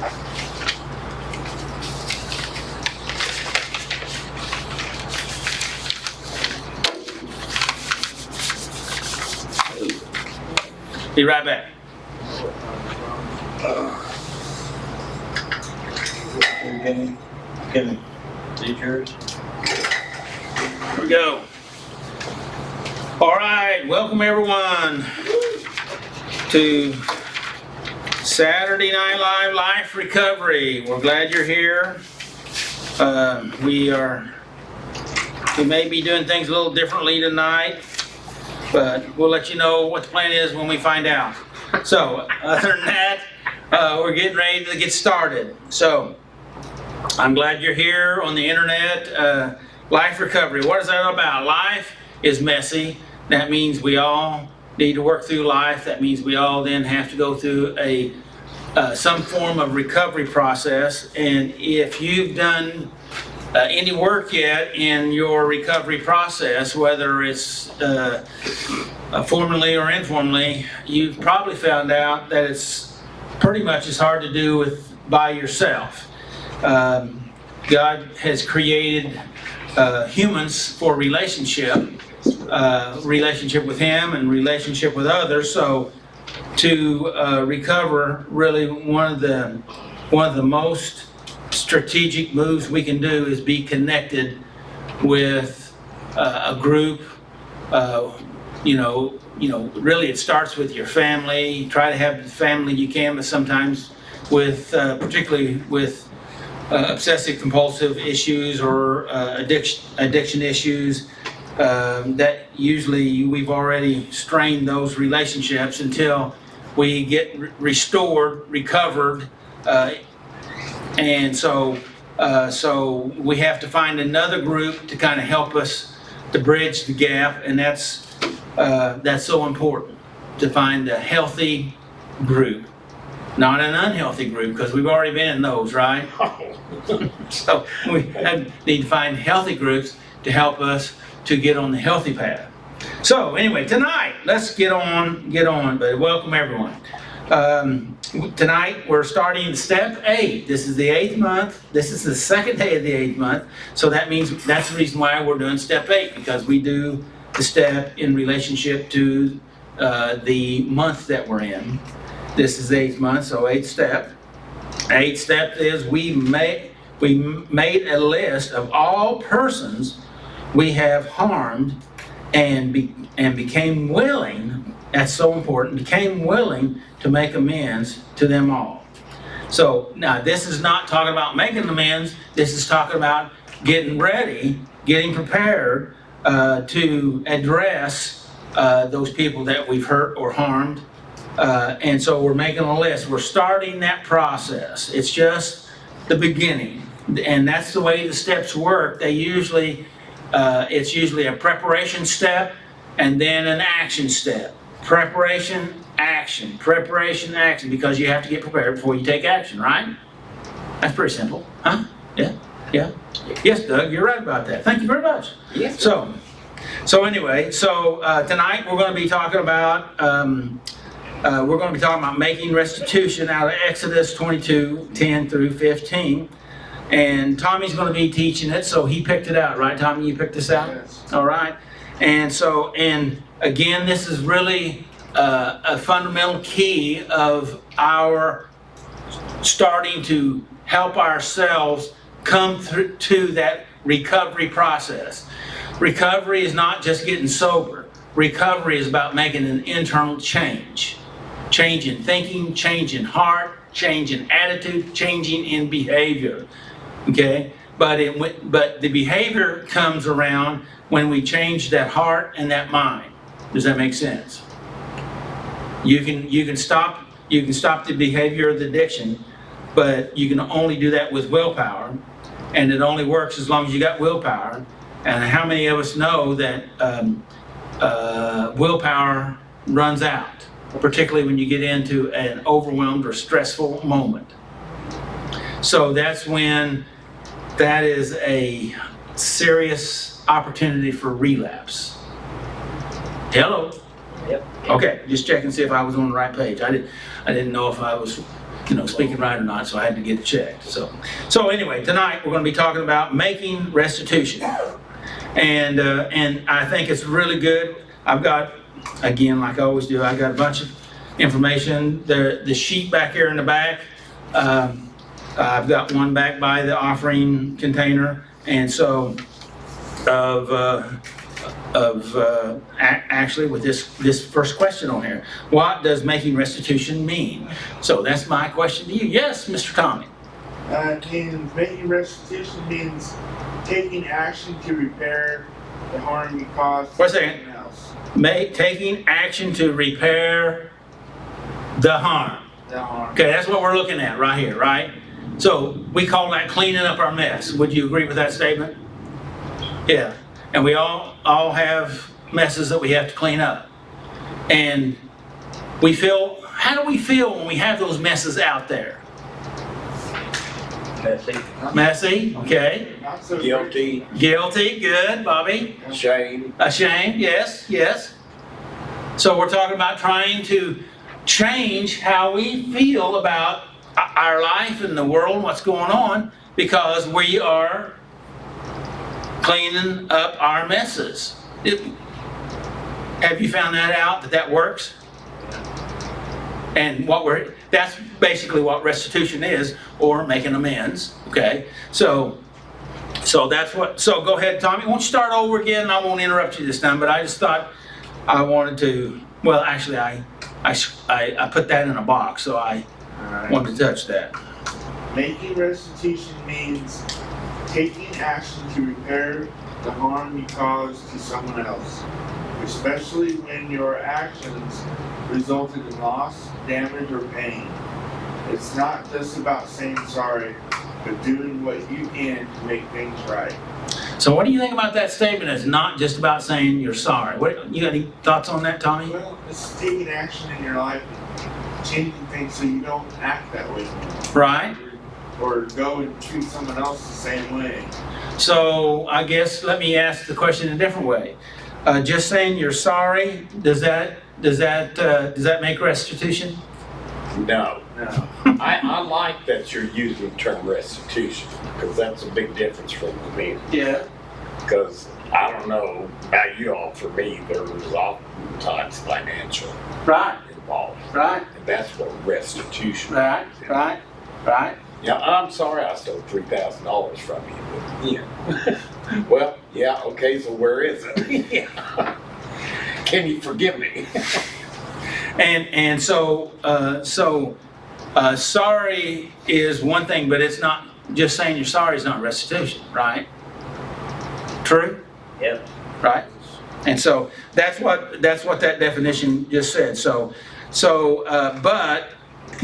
Be right back. Give me. These yours? Here we go. All right, welcome everyone to Saturday Night Live Life Recovery. We're glad you're here. We may be doing things a little differently tonight, but we'll let you know what the plan is when we find out. So, other than that, we're getting ready to get started. So, I'm glad you're here on the internet. Life recovery, what is that about? Life is messy. That means we all need to work through life. That means we all then have to go through some form of recovery process. And if you've done any work yet in your recovery process, whether it's formally or informally, you've probably found out that it's pretty much as hard to do by yourself. God has created humans for relationship with Him and relationship with others. So to recover, really one of the most strategic moves we can do is be connected with a group. Really it starts with your family. Try to have the family you can, but sometimes particularly with obsessive compulsive issues or addiction issues, that usually we've already strained those relationships until we get restored, recovered, and so we have to find another group to kind of help us to bridge the gap, and that's so important, to find a healthy group. Not an unhealthy group, because we've already been in those, right? So we need to find healthy groups to help us to get on the healthy path. So anyway, tonight, let's get on, but welcome everyone. Tonight we're starting step 8. This is the 8th month. This is the second day of the 8th month. So that means that's the reason why we're doing step 8, because we do the step in relationship to the month that we're in. This is the 8th month, so 8th step. 8th step is we made a list of all persons we have harmed and became willing, that's so important, became willing to make amends to them all. So now this is not talking about making amends, this is talking about getting ready, getting prepared to address those people that we've hurt or harmed. And so we're making a list. We're starting that process. It's just the beginning. And that's the way the steps work. It's usually a preparation step and then an action step. Preparation, action, because you have to get prepared before you take action, right? That's pretty simple, huh? Yeah? Yes, Doug, you're right about that. Thank you very much. Yes. So anyway, tonight we're going to be talking about making restitution out of Exodus 22:10 through 15. And Tommy's going to be teaching it, so he picked it out, right, Tommy? You picked this out? Yes. All right. And again, this is really a fundamental key of our starting to help ourselves come through to that recovery process. Recovery is not just getting sober. Recovery is about making an internal change. Change in thinking, change in heart, change in attitude, changing in behavior. Okay? But the behavior comes around when we change that heart and that mind. Does that make sense? You can stop the behavior of the addiction, but you can only do that with willpower, and it only works as long as you got willpower. And how many of us know that willpower runs out, particularly when you get into an overwhelmed or stressful moment? So that's when that is a serious opportunity for relapse. Hello? Yep. Okay, just checking to see if I was on the right page. I didn't know if I was speaking right or not, so I had to get it checked. So anyway, tonight we're going to be talking about making restitution. And I think it's really good. I've got, again, like I always do, I've got a bunch of information. The sheet back here in the back, I've got one back by the offering container, and so actually with this first question on here, what does making restitution mean? So that's my question to you. Yes, Mr. Tommy. Making restitution means taking action to repair the harm you caused Wait a to second. someone else. Taking action to repair the harm. The harm. Okay, that's what we're looking at right here, right? So we call that cleaning up our mess. Would you agree with that statement? Yeah. And we all have messes that we have to clean up. And how do we feel when we have those messes out there? Messy, okay. Not so Guilty, Guilty, good, Bobby. shame. Ashamed, yes, yes. So we're talking about trying to change how we feel about our life and the world and what's going on, because we are cleaning up our messes. Have you found that out, that works? And that's basically what restitution is, or making amends, okay? So that's so go ahead, Tommy. Won't you start over again? I won't interrupt you this time, but I just thought I wanted to, well, actually I put that in a box, so I wanted to touch that. Making restitution means taking action to repair the harm you caused to someone else, especially when your actions resulted in loss, damage, or pain. It's not just about saying sorry, but doing what you can to make things right. So what do you think about that statement? It's not just about saying you're sorry. You got any thoughts on that, Tommy? Well, it's taking action in your life and changing things so you don't act that way anymore. Right. Or go and treat someone else the same way. So I guess let me ask the question in a different way. Just saying you're sorry, does that make restitution? No. No. I like that you're using the term restitution, because that's a big difference from me. Yeah. Because I don't know about you all, for me, there was oftentimes financial Right. involved. Right. And that's what restitution Right. is. Right. Right. Yeah, I'm sorry I stole $3,000 from you, but yeah. Well, yeah, okay, so where is it? Yeah. Can you forgive me? And so sorry is one thing, but it's not just saying you're sorry is not restitution, right? True? Yep. Right? And so that's what that definition just said. But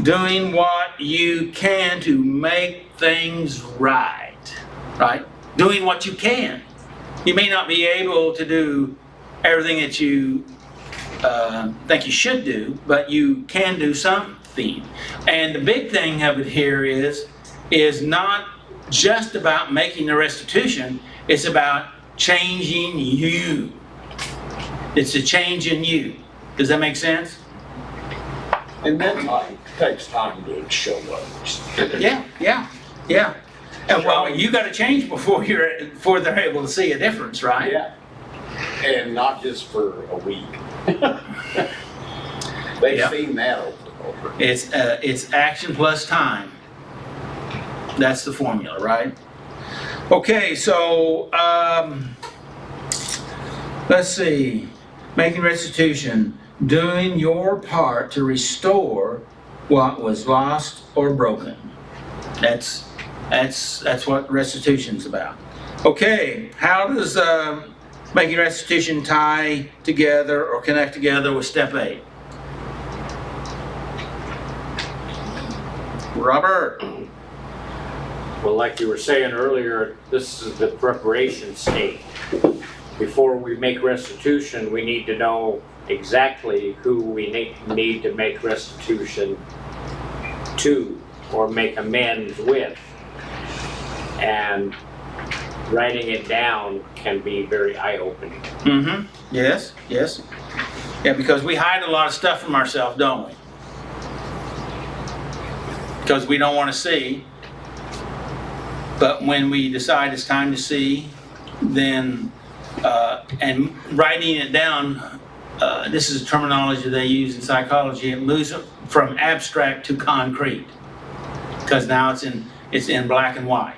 doing what you can to make things right? Doing what you can. You may not be able to do everything that you think you should do, but you can do something. And the big thing of it here is not just about making the restitution, it's about changing you. It's a change in you. Does that make sense? And that takes time to show others. Yeah. And well, you got to change before they're able to see a difference, right? Yeah. And not just for a week. They've Yeah. seen that over. It's action plus time. That's the formula, right? Okay, so let's see. Making restitution, doing your part to restore what was lost or broken. That's what restitution's about. Okay, how does making restitution tie together or connect together with step 8? Robert? Well, like you were saying earlier, this is the preparation stage. Before we make restitution, we need to know exactly who we need to make restitution to or make amends with. And writing it down can be very eye-opening. Mm-hmm. Yes. Yeah, because we hide a lot of stuff from ourselves, don't we? because we don't want to see. But when we decide it's time to see, then, and writing it down, this is a terminology they use in psychology, it moves from abstract to concrete. Because now it's in black and white.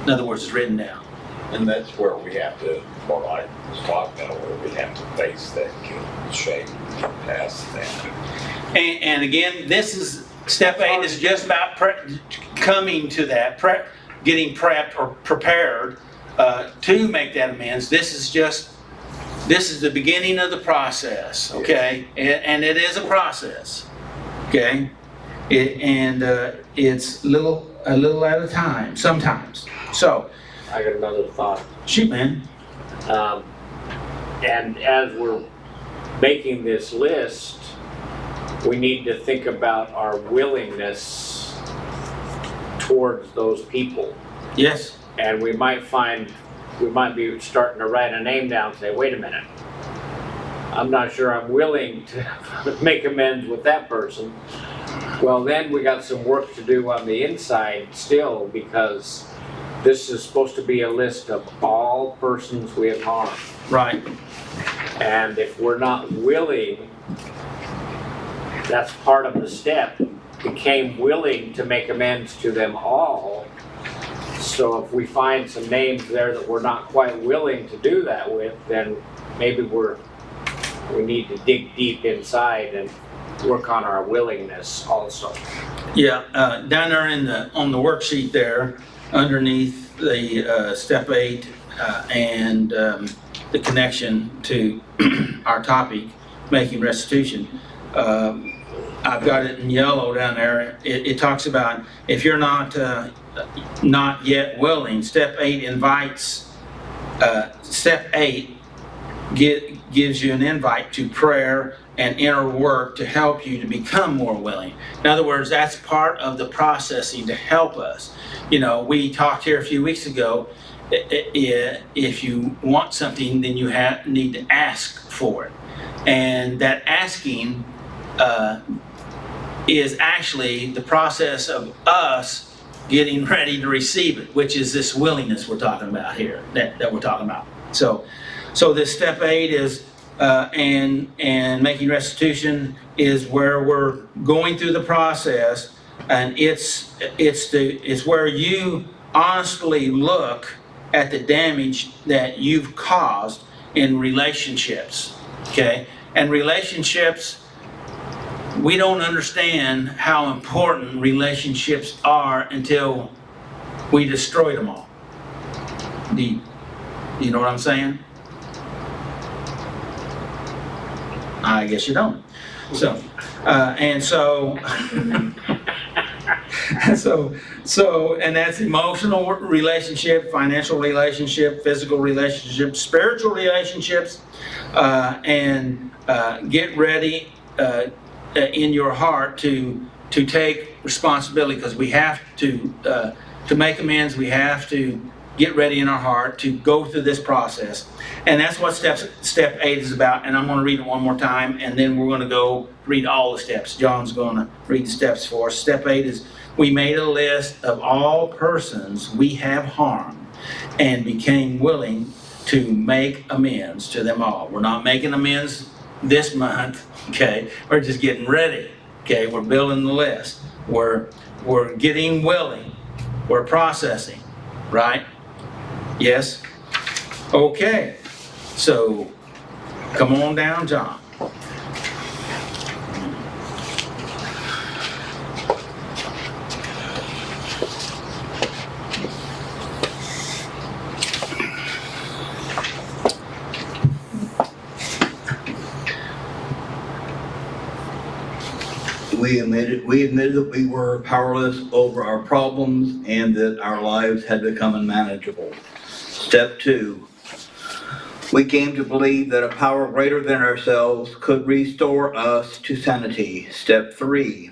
In other words, it's written down. And that's where we have to, what I was talking about, where we have to face that guilt, shame, get past that. And again, this is, step 8 is just about coming to that, getting prepped or prepared to make that amends. This is the beginning of the process, okay? And it is a process, okay? It's a little at a time, sometimes. So, I got another thought. shoot, man. And as we're making this list, we need to think about our willingness towards those people. Yes. And we might be starting to write a name down and say, wait a minute, I'm not sure I'm willing to make amends with that person. Well, then we got some work to do on the inside still, because this is supposed to be a list of all persons we have harmed. Right. And if we're not willing, that's part of the step, became willing to make amends to them all. So if we find some names there that we're not quite willing to do that with, then maybe we need to dig deep inside and work on our willingness also. Yeah, down there on the worksheet there, underneath the step 8 and the connection to our topic, making restitution, I've got it in yellow down there. It talks about if you're not yet willing, step 8 invites, step 8 gives you an invite to prayer and inner work to help you to become more willing. In other words, that's part of the processing to help us. You know, we talked here a few weeks ago, if you want something, then you need to ask for it. And that asking is actually the process of us getting ready to receive it, which is this willingness we're talking about here, that we're talking about. So this step 8 is, and making restitution is where we're going through the process, and it's where you honestly look at the damage that you've caused in relationships, okay? And relationships, we don't understand how important relationships are until we destroy them all. Do you know what I'm saying? I guess you don't. So, and that's emotional relationship, financial relationship, physical relationship, spiritual relationships, and get ready in your heart to take responsibility, because we have to make amends. We have to get ready in our heart to go through this process. And that's what step 8 is about. And I'm going to read it one more time, and then we're going to go read all the steps. John's going to read the steps for us. Step 8 is, we made a list of all persons we have harmed and became willing to make amends to them all. We're not making amends this month, okay? We're just getting ready, okay? We're building the list. We're getting willing. We're processing, right? Yes? Okay. So, come on down, John. We admitted that we were powerless over our problems and that our lives had become unmanageable. Step 2, we came to believe that a power greater than ourselves could restore us to sanity. Step 3,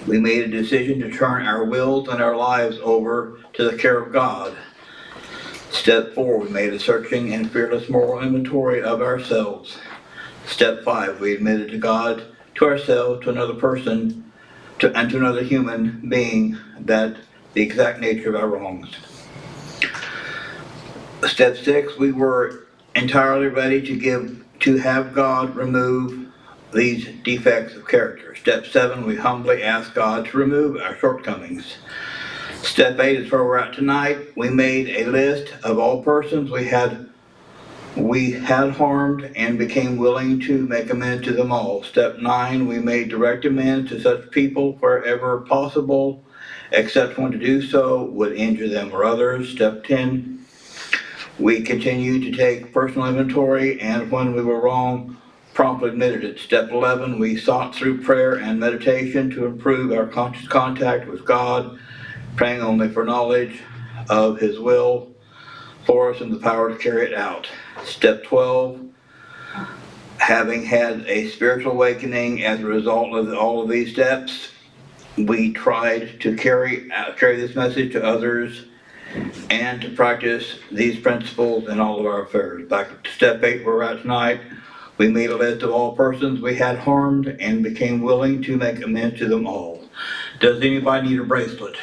we made a decision to turn our wills and our lives over to the care of God. Step 4, we made a searching and fearless moral inventory of ourselves. Step 5, we admitted to God, to ourselves, to another person, and to another human being that the exact nature of our wrongs. Step 6, we were entirely ready to have God remove these defects of character. Step 7, we humbly asked God to remove our shortcomings. Step 8 is where we're at tonight. We made a list of all persons we had harmed and became willing to make amends to them all. Step 9, we made direct amends to such people wherever possible, except when to do so would injure them or others. Step 10, we continued to take personal inventory, and when we were wrong, promptly admitted it. Step 11, we sought through prayer and meditation to improve our conscious contact with God, praying only for knowledge of His will for us and the power to carry it out. Step 12, having had a spiritual awakening as a result of all of these steps, we tried to carry this message to others and to practice these principles in all of our affairs. Back to step 8 where we're at tonight, we made a list of all persons we had harmed and became willing to make amends to them all. Does anybody need a bracelet?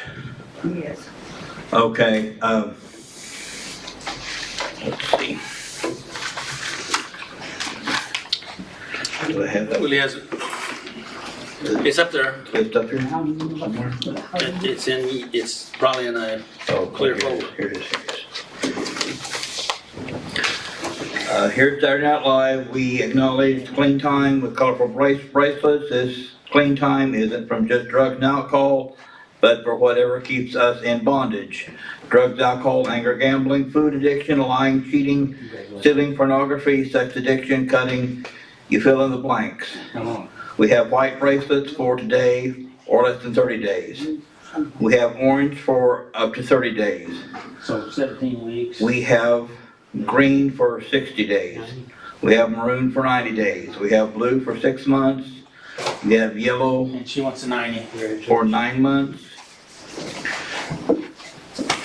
Yes. Okay, let's see. Do I have that? Willie has it. It's up there. It's up here somewhere? It's probably in a Oh, clear here folder. it is. Here at Saturday Night Live, we acknowledge clean time with colorful bracelets. This clean time isn't from just drugs and alcohol, but for whatever keeps us in bondage. Drugs, alcohol, anger, gambling, food addiction, lying, cheating, stealing, pornography, sex addiction, cutting, you fill in the blanks. We have white bracelets for today or less than 30 days. We have orange for up to 30 days. So 17 weeks. We have green for 60 days. We have maroon for 90 days. We have blue for 6 months. We have yellow And she wants a 90. for 9 months.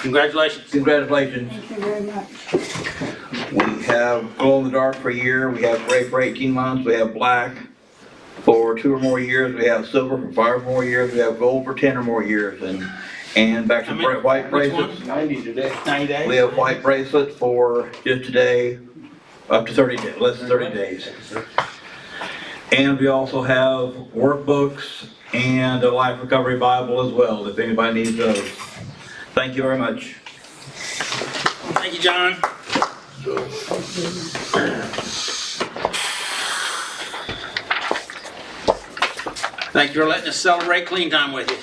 Congratulations. Congratulations. Thank you very much. We have glow in the dark for a year. We have gray for 18 months. We have black for 2 or more years. We have silver for 5 or more years. We have gold for 10 or more years. And back to How many? white Which bracelets. one? 90 today. 90 days? We have white bracelets for just today, up to 30 days, less than 30 days. And we also have workbooks and a Life Recovery Bible as well, if anybody needs those. Thank you very much. Thank you, John. Thank you for letting us celebrate clean time with you.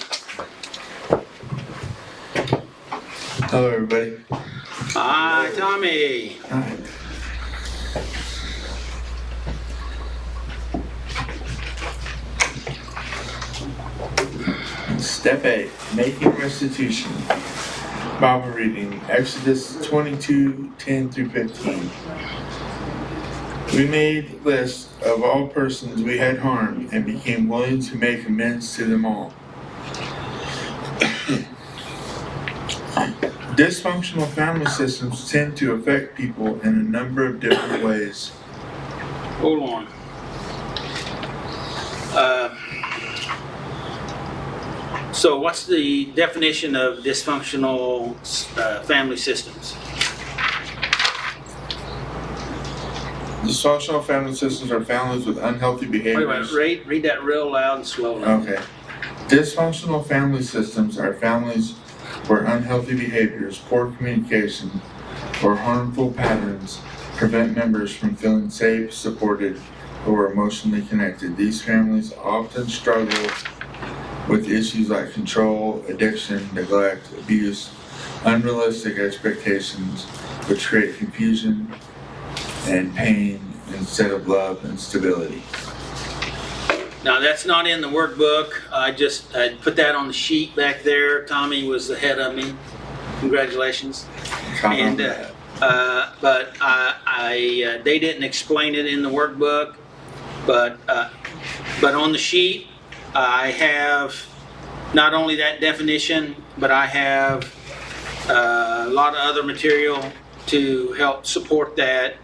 Hello, everybody. Hi, Tommy. Hi. Step 8, making restitution. Bible reading, Exodus 22, 10 through 15. We made lists of all persons we had harmed and became willing to make amends to them all. Dysfunctional family systems tend to affect people in a number of different ways. Hold on. So what's the definition of dysfunctional family systems? Dysfunctional family systems are families with unhealthy Wait a minute, behaviors. read that real loud and slowly. Okay. Dysfunctional family systems are families where unhealthy behaviors, poor communication, or harmful patterns prevent members from feeling safe, supported, or emotionally connected. These families often struggle with issues like control, addiction, neglect, abuse, unrealistic expectations, which create confusion and pain instead of love and stability. Now, that's not in the workbook. I put that on the sheet back there. Tommy was ahead of me. Congratulations. Comment And, on that. but they didn't explain it in the workbook, but on the sheet, I have not only that definition, but I have a lot of other material to help support that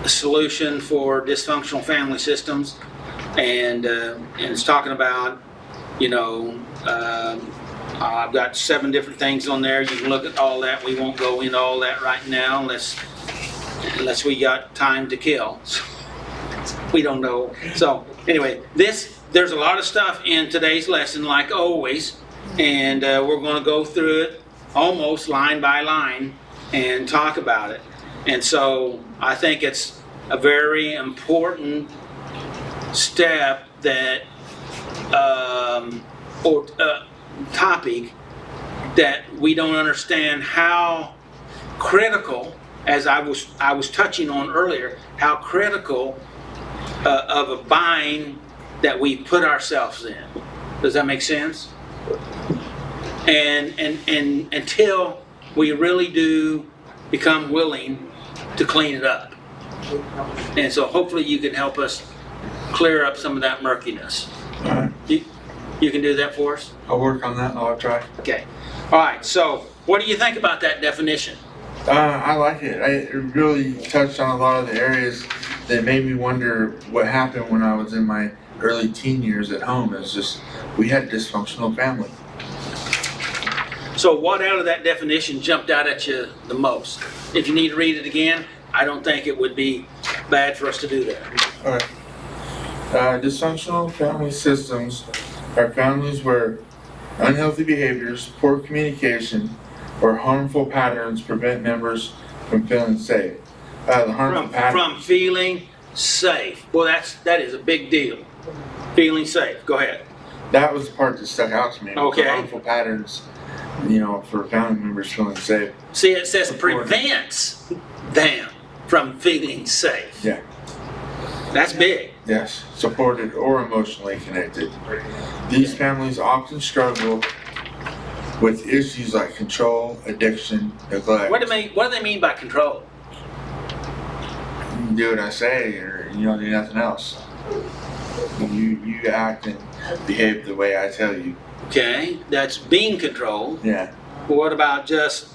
solution for dysfunctional family systems. And it's talking about You know, I've got 7 different things on there. You can look at all that. We won't go into all that right now unless we got time to kill. We don't know. So anyway, there's a lot of stuff in today's lesson, like always, and we're going to go through it almost line by line and talk about it. And so I think it's a very important step that topic that we don't understand how critical, as I was touching on earlier, how critical of a bind that we put ourselves in. Does that make sense? And until we really do become willing to clean it up. And so hopefully you can help us clear up some of that murkiness. Alright, You can do that for us? I'll work on that, I'll try. Okay. All right, so what do you think about that definition? I like it. It really touched on a lot of the areas that made me wonder what happened when I was in my early teen years at home. It's just, we had a dysfunctional family. So what out of that definition jumped out at you the most? If you need to read it again, I don't think it would be bad for us to do that. Alright. Dysfunctional family systems are families where unhealthy behaviors, poor communication, or harmful patterns prevent members from feeling safe. The harmful patterns. From feeling safe. Well, that is a big deal. Feeling safe. Go ahead. That was the part that stuck out to me. Okay. The harmful patterns, you know, for family members feeling safe. See, it says prevents them from feeling safe. Yeah. That's big. Yes, supported or emotionally connected. These families often struggle with issues like control, addiction, neglect. What do they mean by control? You do what I say, or you don't do nothing else. You act and behave the way I tell you. Okay, that's being controlled. Yeah. But what about just,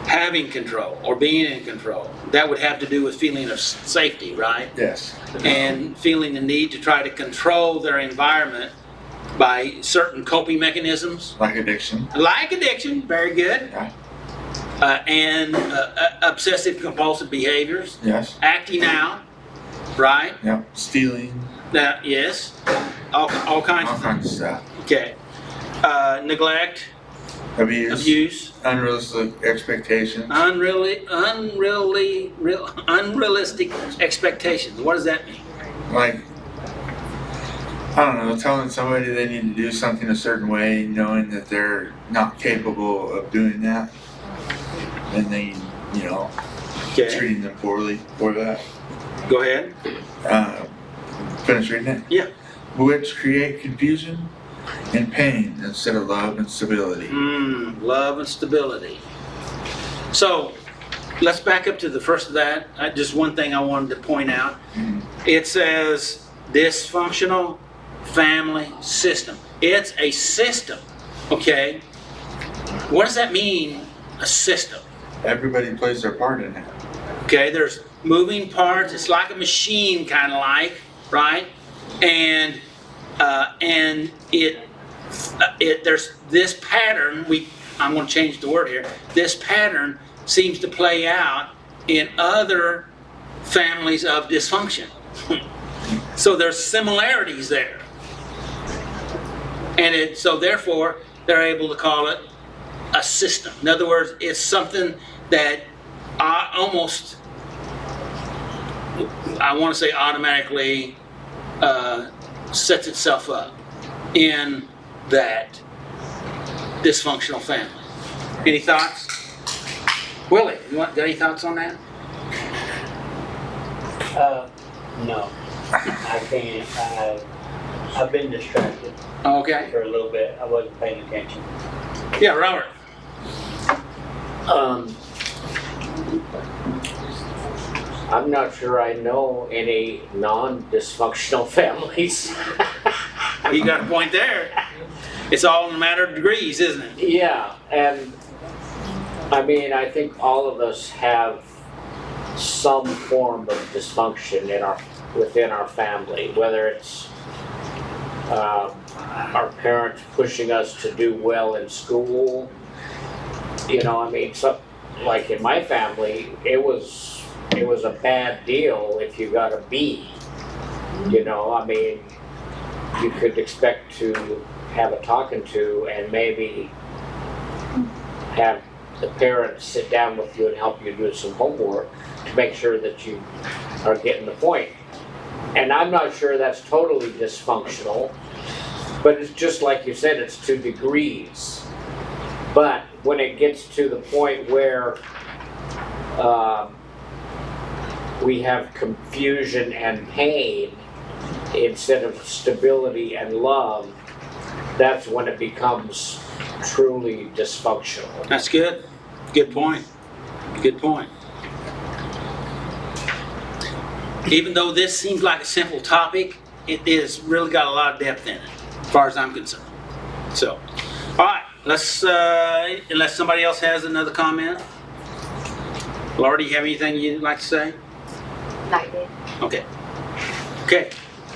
having control or being in control? That would have to do with feeling of safety, right? Yes. And feeling the need to try to control their environment by certain coping mechanisms. Like addiction. Like addiction, very good. Yeah. And obsessive compulsive behaviors. Yes. Acting out, right? Yeah. Stealing. That, yes. All kinds All of kinds things. of stuff. Okay. Neglect, Abuse. abuse, Unrealistic expectations. unrealistic expectations. What does that mean? Like, I don't know, telling somebody they need to do something a certain way, knowing that they're not capable of doing that, and then, Okay. treating them poorly for that. Go ahead. Finish reading it? Yeah. Which create confusion and pain instead of love and stability. Love and stability. So let's back up to the first of that. Just one thing I wanted to point out. It says dysfunctional family system. It's a system, okay? What does that mean, a system? Everybody plays their part in it. Okay, there's moving parts. It's like a machine, kind of like, right? And there's this pattern. I'm going to change the word here. This pattern seems to play out in other families of dysfunction. So there's similarities there, and so therefore they're able to call it a system. In other words, it's something that almost, I want to say automatically sets itself up in that dysfunctional family. Any thoughts? Willie, got any thoughts on that? No. I can't, I've been distracted Okay. for a little bit. I wasn't paying attention. Yeah, Robert. I'm not sure I know any non-dysfunctional families. You got a point there. It's all in a matter of degrees, isn't it? Yeah, and I mean, I think all of us have some form of dysfunction within our family, whether it's our parents pushing us to do well in school. You know, I mean, so, like in my family, it was a bad deal if you got a B. You know, I mean, you could expect to have a talking to and maybe have the parents sit down with you and help you do some homework to make sure that you are getting the point. And I'm not sure that's totally dysfunctional, but it's just like you said, it's to degrees. But when it gets to the point where we have confusion and pain instead of stability and love, that's when it becomes truly dysfunctional. That's good. Good point. Good point. Even though this seems like a simple topic, it is really got a lot of depth in it, as far as I'm concerned. So, all right, let's, unless somebody else has another comment. Laura, do you have anything you'd like to say? Not yet. Okay. Okay,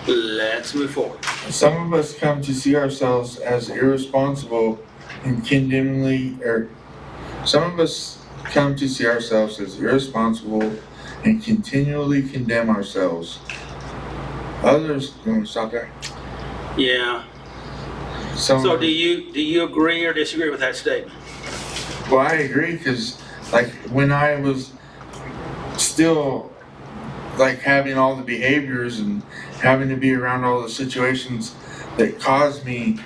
let's move forward. Some of us come to see ourselves as irresponsible and some of us come to see ourselves as irresponsible and continually condemn ourselves. Others, you want to stop there? Yeah. So do you agree or disagree with that statement? Well, I agree, because like when I was still like having all the behaviors and having to be around all the situations that caused me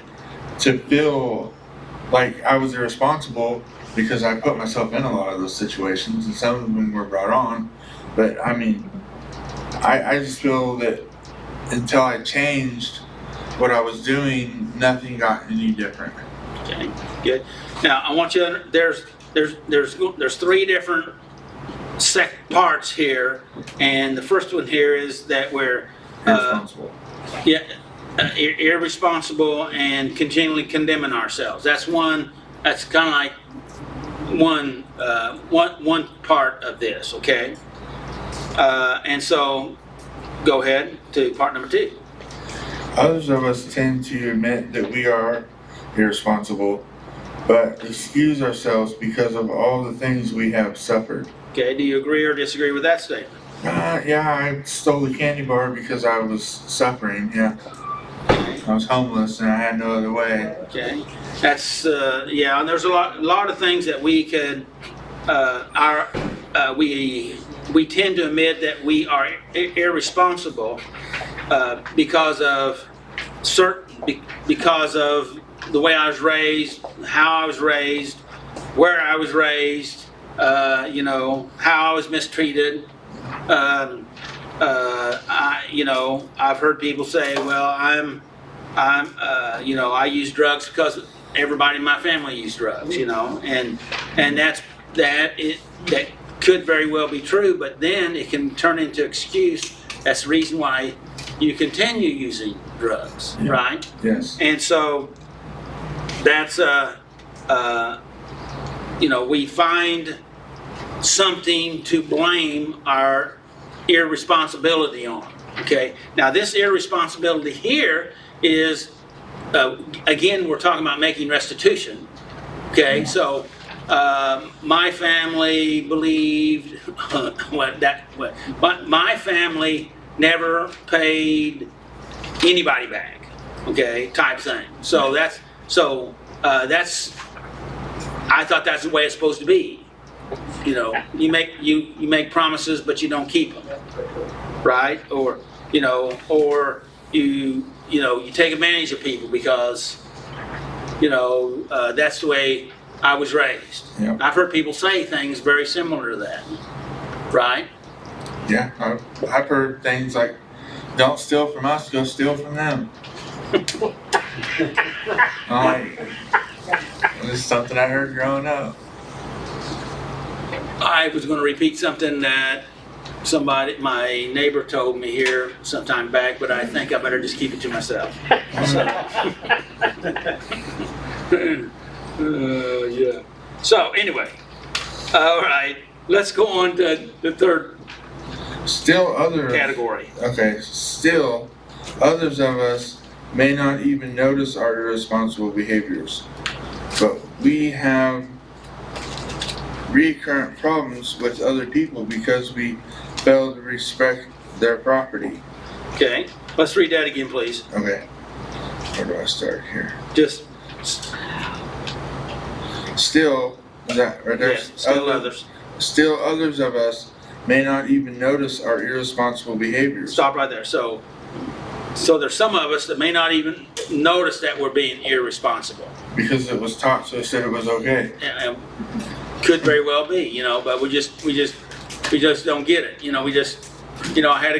to feel like I was irresponsible, because I put myself in a lot of those situations, and some of them were brought on. But I mean, I just feel that until I changed what I was doing, nothing got any different. Okay, good. Now I want you to, there's three different parts here, and the first one here is that we're Irresponsible. irresponsible and continually condemning ourselves. That's one. That's kind of like one part of this. Okay, and so go ahead to part number 2. Others of us tend to admit that we are irresponsible, but excuse ourselves because of all the things we have suffered. Okay, do you agree or disagree with that statement? Yeah, I stole the candy bar because I was suffering, yeah. I was homeless and I had no other way. Okay, that's yeah. And there's a lot of things that we could we tend to admit that we are irresponsible because of because of the way I was raised, how I was raised, where I was raised, you know, how I was mistreated. You know, I've heard people say, well, you know, I use drugs because everybody in my family used drugs, you know, and that could very well be true, but then it can turn into excuse. That's the reason why you continue using drugs, Yeah. right? Yes. And so that's you know, we find something to blame our irresponsibility on. Okay, now this irresponsibility here is again, we're talking about making restitution. Okay, so my family believed my family never paid anybody back. Okay, type thing. So that's I thought that's the way it's supposed to be. You know, you make promises, but you don't keep them, right? Or you know, or you take advantage of people because you know that's the way I was raised. Yeah. I've heard people say things very similar to that, right? Yeah, I've heard things like, don't steal from us, go steal from them. This is something I heard growing up. I was going to repeat something that my neighbor told me here sometime back, but I think I better just keep it to myself. Yeah. So anyway, all right, let's go on to the third Still others. category. Okay, still others of us may not even notice our irresponsible behaviors. But we have recurrent problems with other people because we fail to respect their property. Okay, let's read that again, please. Okay, where do I start here? Just, Still, is that right there? yeah, still others. Still others of us may not even notice our irresponsible behaviors. Stop right there. So there's some of us that may not even notice that we're being irresponsible. Because it was taught, so they said it was okay. And could very well be, you know, but we just don't get it. You know, I had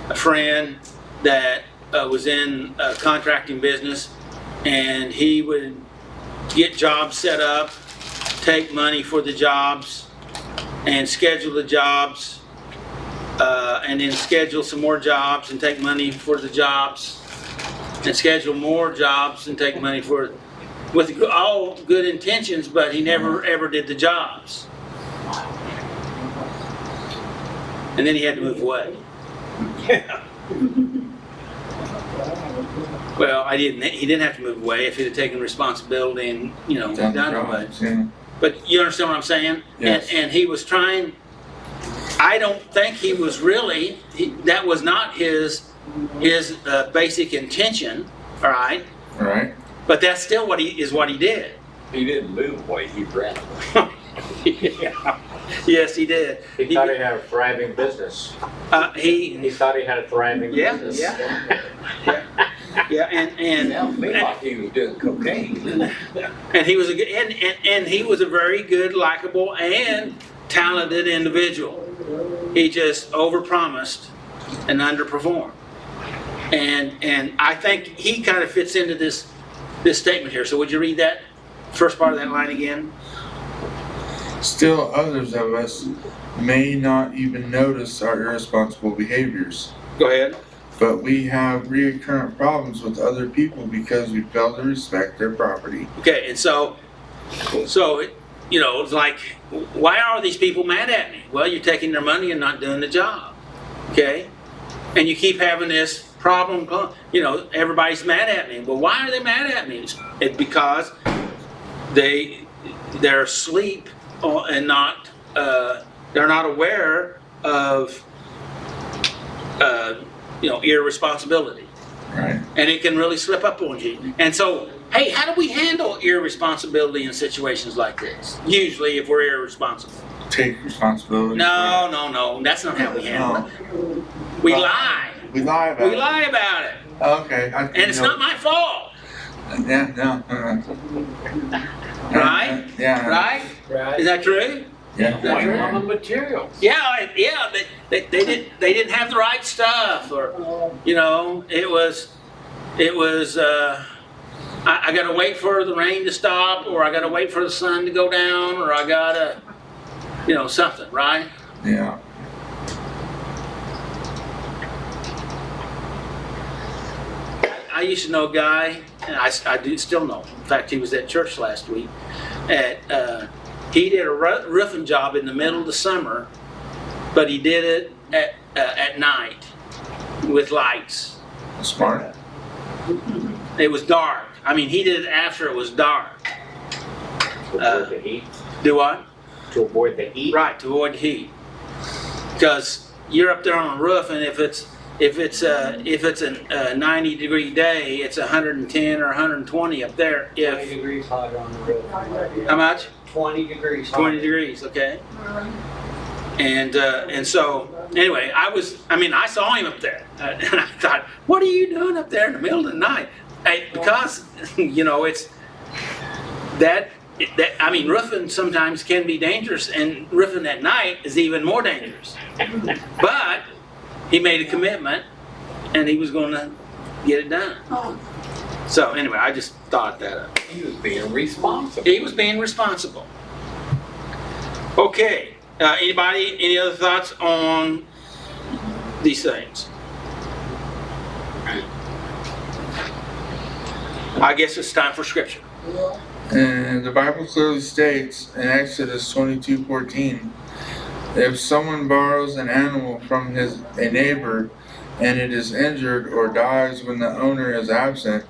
a friend that was in a contracting business, and he would get jobs set up, take money for the jobs, and schedule the jobs, and then schedule some more jobs and take money for the jobs, and schedule more jobs and take money for, with all good intentions, but he never ever did the jobs. And then he had to move away. Well, he didn't have to move away if he'd have taken responsibility and, you know, done away. Yeah. But you understand what I'm saying? Yes. And he was trying, I don't think he was really, that was not his basic intention, all right? All right. But that's still what he did. He didn't move away, he ran away. Yeah. Yes, he did. He thought he had a thriving business. He thought he had a thriving Yeah, business. yeah, and Sounds to me like he was doing cocaine. and he was a good, and he was a very good, likable, and talented individual. He just overpromised and underperformed. And I think he kind of fits into this statement here. So would you read that first part of that line again? Still others of us may not even notice our irresponsible behaviors. Go ahead. But we have recurrent problems with other people because we fail to respect their property. Okay, and so you know, it's like, why are these people mad at me? Well, you're taking their money and not doing the job. Okay, and you keep having this problem. You know, everybody's mad at me. Well, why are they mad at me? It's because they're asleep and not they're not aware of you know, irresponsibility. Right. And it can really slip up on you. And so, hey, how do we handle irresponsibility in situations like this? Usually, if we're irresponsible. Take responsibility. No, that's not how we handle it. We lie. We lie about We lie about it. it. Okay. And it's not my fault. Yeah, no. Right? Yeah. Right? Right. Is that true? Yeah. Blame on the materials. Yeah, they didn't have the right stuff, or you know, it was I gotta wait for the rain to stop, or I gotta wait for the sun to go down, or I gotta, you know, something, right? Yeah. I used to know a guy, and I do still know him. In fact, he was at church last week. He did a roofing job in the middle of the summer, but he did it at night with lights. Smart. It was dark. I mean, he did it after it was dark. To avoid the heat. Do what? To avoid the heat. Right, to avoid heat. Because you're up there on a roof, and if it's a 90-degree day, it's 110 or 120 up there. 20 If degrees hotter on the roof. how much? 20 degrees hotter. 20 degrees, okay. And so anyway, I saw him up there, and I thought, what are you doing up there in the middle of the night? Because you know, it's that I mean, roofing sometimes can be dangerous, and roofing at night is even more dangerous. But he made a commitment, and he was going to get it done. So anyway, I just thought that up. He was being responsible. He was being responsible. Okay, anybody, any other thoughts on these things? I guess it's time for scripture. And the Bible clearly states in Exodus 22:14, if someone borrows an animal from a neighbor and it is injured or dies when the owner is absent,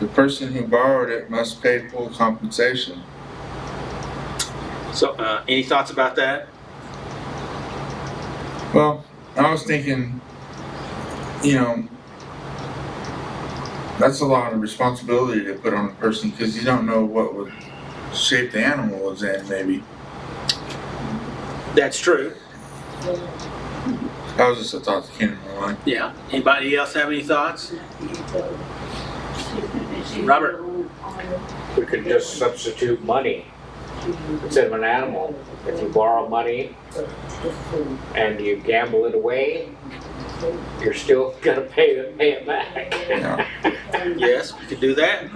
the person who borrowed it must pay full compensation. So, any thoughts about that? Well, I was thinking, that's a lot of responsibility to put on a person because you don't know what would shape the animal was in, maybe. That's true. That was just a thought that came to my mind. Yeah. Anybody else have any thoughts? Robert? We could just substitute money instead of an animal. If you borrow money and you gamble it away, you're still gonna pay it back. Yeah. Yes, we could do that.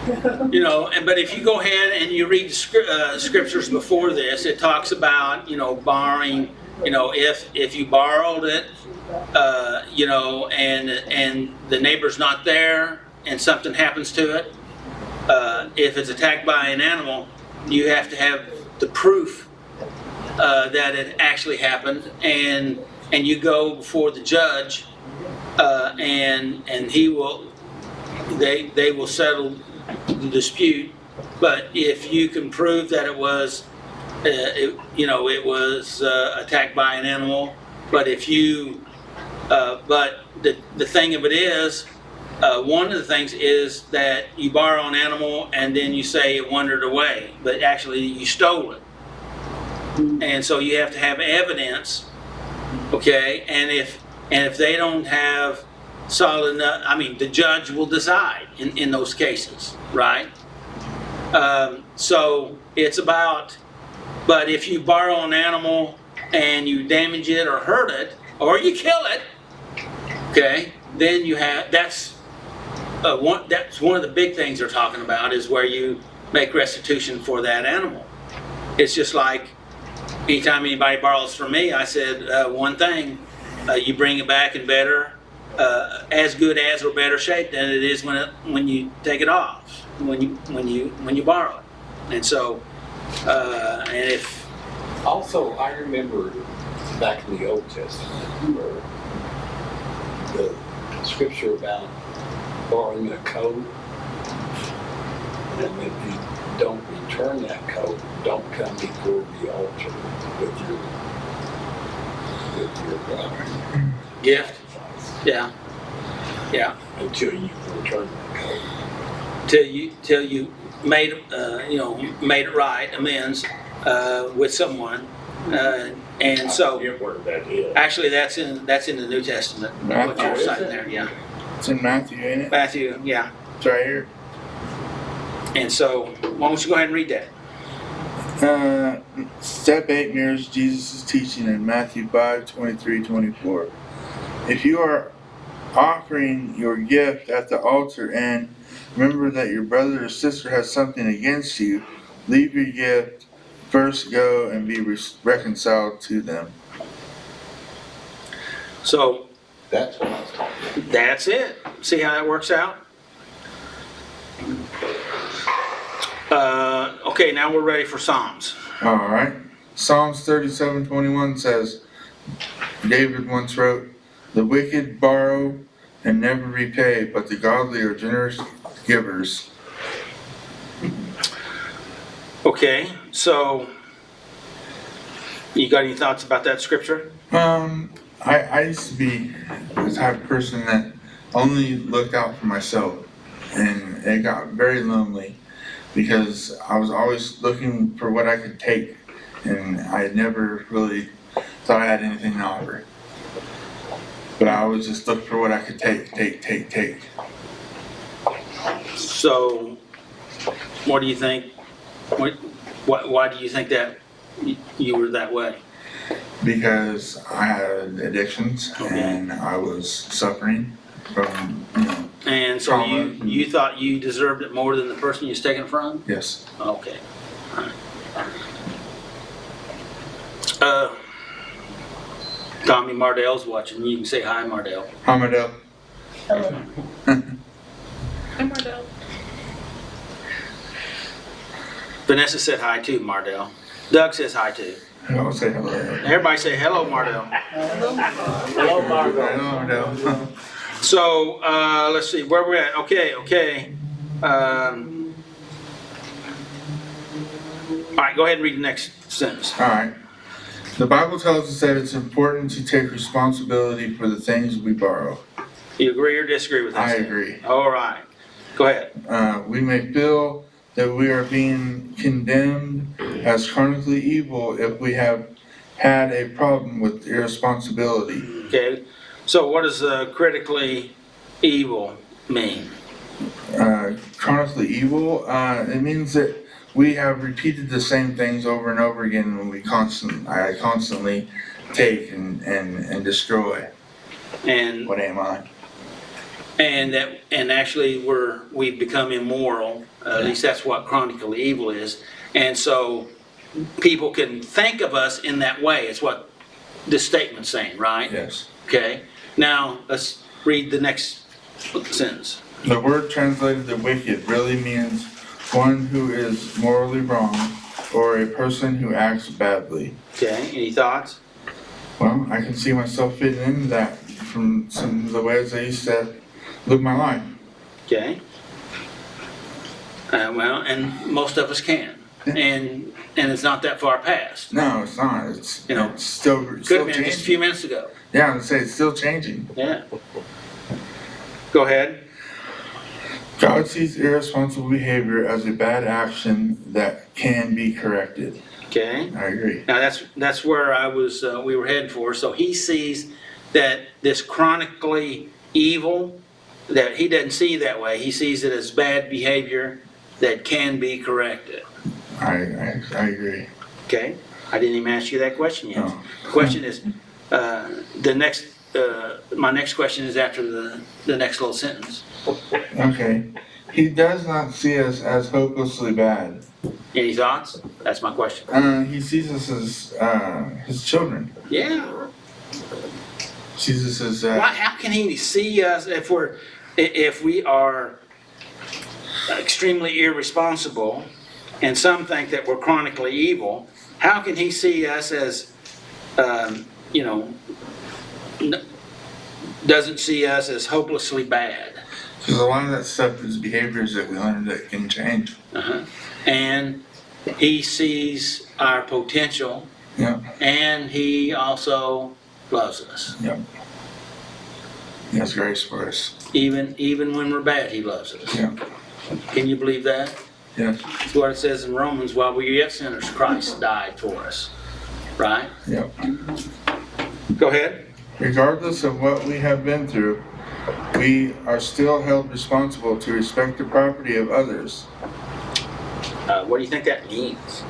But if you go ahead and you read the scriptures before this, it talks about, borrowing, if you borrowed it, and the neighbor's not there and something happens to it, if it's attacked by an animal, you have to have the proof that it actually happened, and you go before the judge, and they will settle the dispute. But if you can prove that it was attacked by an animal, but if you but the thing of it is, one of the things is that you borrow an animal and then you say it wandered away, but actually you stole it. And so you have to have evidence, okay? And if they don't have solid enough, the judge will decide in those cases, right? So it's about, but if you borrow an animal and you damage it or hurt it, or you kill it, okay, then you have, that's one of the big things they're talking about, is where you make restitution for that animal. It's just like anytime anybody borrows from me, I said one thing: you bring it back in better, as good as or better shape than it is when you take it off, when you borrow it. And so, and if Also, I remember back in the Old Testament where the scripture about borrowing a coat, and if you don't return that coat, don't come before the altar with your gift, yeah, until you return that coat. till you made made it right, amends with someone, and so. I forget where that is. Actually, that's in the New Testament. What you're citing there, yeah. It's in Matthew, ain't it? Matthew, yeah. It's right here. And so, why don't you go ahead and read that? Step 8 mirrors Jesus' teaching in Matthew 5:23-24. If you are offering your gift at the altar and remember that your brother or sister has something against you, leave your gift, first go and be reconciled to them. So, That's what I was talking about. that's it. See how that works out? Okay, now we're ready for Psalms. Alright. Psalms 37:21 says, David once wrote, "The wicked borrow and never repay, but the godly are generous givers." Okay, so you got any thoughts about that scripture? I used to be the type of person that only looked out for myself, and it got very lonely because I was always looking for what I could take, and I never really thought I had anything to offer. But I always just looked for what I could take. So, what do you think? Why do you think that you were that way? Because I had addictions, Okay. and I was suffering from, And so trauma. you thought you deserved it more than the person you was taking it from? Yes. Okay. Tommy Mardell's watching. You can say hi, Mardell. Hamadel. Hi, Mardell. Vanessa said hi too, Mardell. Doug says hi too. I'll say hello. Everybody say hello, Mardell. Hello, Margot. Hello. So, let's see, where we're at, okay. All right, go ahead and read the next sentence. All right. The Bible tells us that it's important to take responsibility for the things we borrow. You agree or disagree with that? I statement? agree. All right, go ahead. We may feel that we are being condemned as chronically evil if we have had a problem with irresponsibility. Okay, so what does critically evil mean? Chronically evil, it means that we have repeated the same things over and over again when I constantly take and destroy. And What am I? and actually we've become immoral. At least that's what chronically evil is. And so people can think of us in that way. It's what this statement's saying, right? Yes. Okay. Now let's read the next sentence. The word translated the wicked really means one who is morally wrong or a person who acts badly. Okay. Any thoughts? Well, I can see myself fitting into that from some of the ways I used to live my life. Okay. Well, and most of us can. And it's not that far past. No, it's not. It's You know, it's still Could still have been just a changing. few minutes ago. Yeah, I would say it's still changing. Yeah. Go ahead. God sees irresponsible behavior as a bad action that can be corrected. Okay. I agree. Now that's where I was. We were heading for. So he sees that this chronically evil, that he doesn't see that way. He sees it as bad behavior that can be corrected. I agree. Okay. I didn't even ask you that question yet. No. The question is the next. My next question is after the next little sentence. Okay. He does not see us as hopelessly bad. Any thoughts? That's my question. He sees us as his children. Yeah. Sees us as Why, how can he see us if we are extremely irresponsible, and some think that we're chronically evil? How can he see us as, doesn't see us as hopelessly bad? because a lot of that stuff is behaviors that we learn that can change. Uh-huh. And he sees our potential, Yeah. and he also loves us. He has grace for us. Even when we're bad, he loves us. Yeah. Can you believe that? Yes. That's what it says in Romans, while we were yet sinners, Christ died for us. Right? Yeah. Go ahead. Regardless of what we have been through, we are still held responsible to respect the property of others. What do you think that means?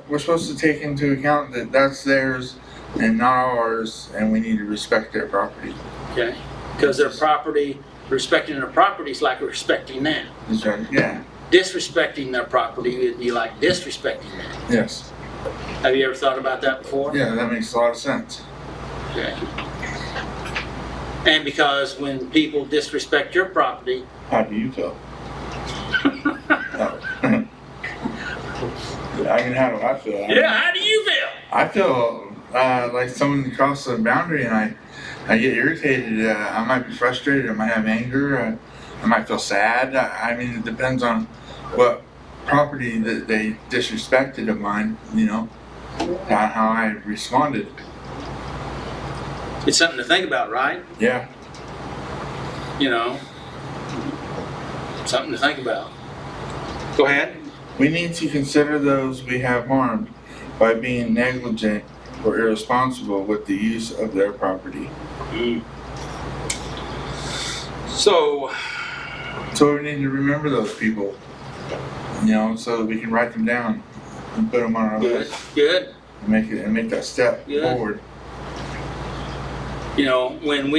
We're supposed to take into account that that's theirs and not ours, and we need to respect their property. Okay? Because their property, respecting their property is like respecting them. Is that, yeah. Disrespecting their property would be like disrespecting them. Yes. Have you ever thought about that before? Yeah, that makes a lot of sense. Okay. And because when people disrespect your property, How do you feel? Oh. I can handle how I feel. yeah, how do you feel? I feel like someone crossed the boundary, and I get irritated. I might be frustrated. I might have anger. I might feel sad. I mean, it depends on what property that they disrespected of mine, how I responded. It's something to think about, right? Yeah. Something to think about. Go ahead. We need to consider those we have harmed by being negligent or irresponsible with the use of their property. So, So we need to remember those people, so that we can write them down and put them on our good, list good. and make that step Yeah. forward. When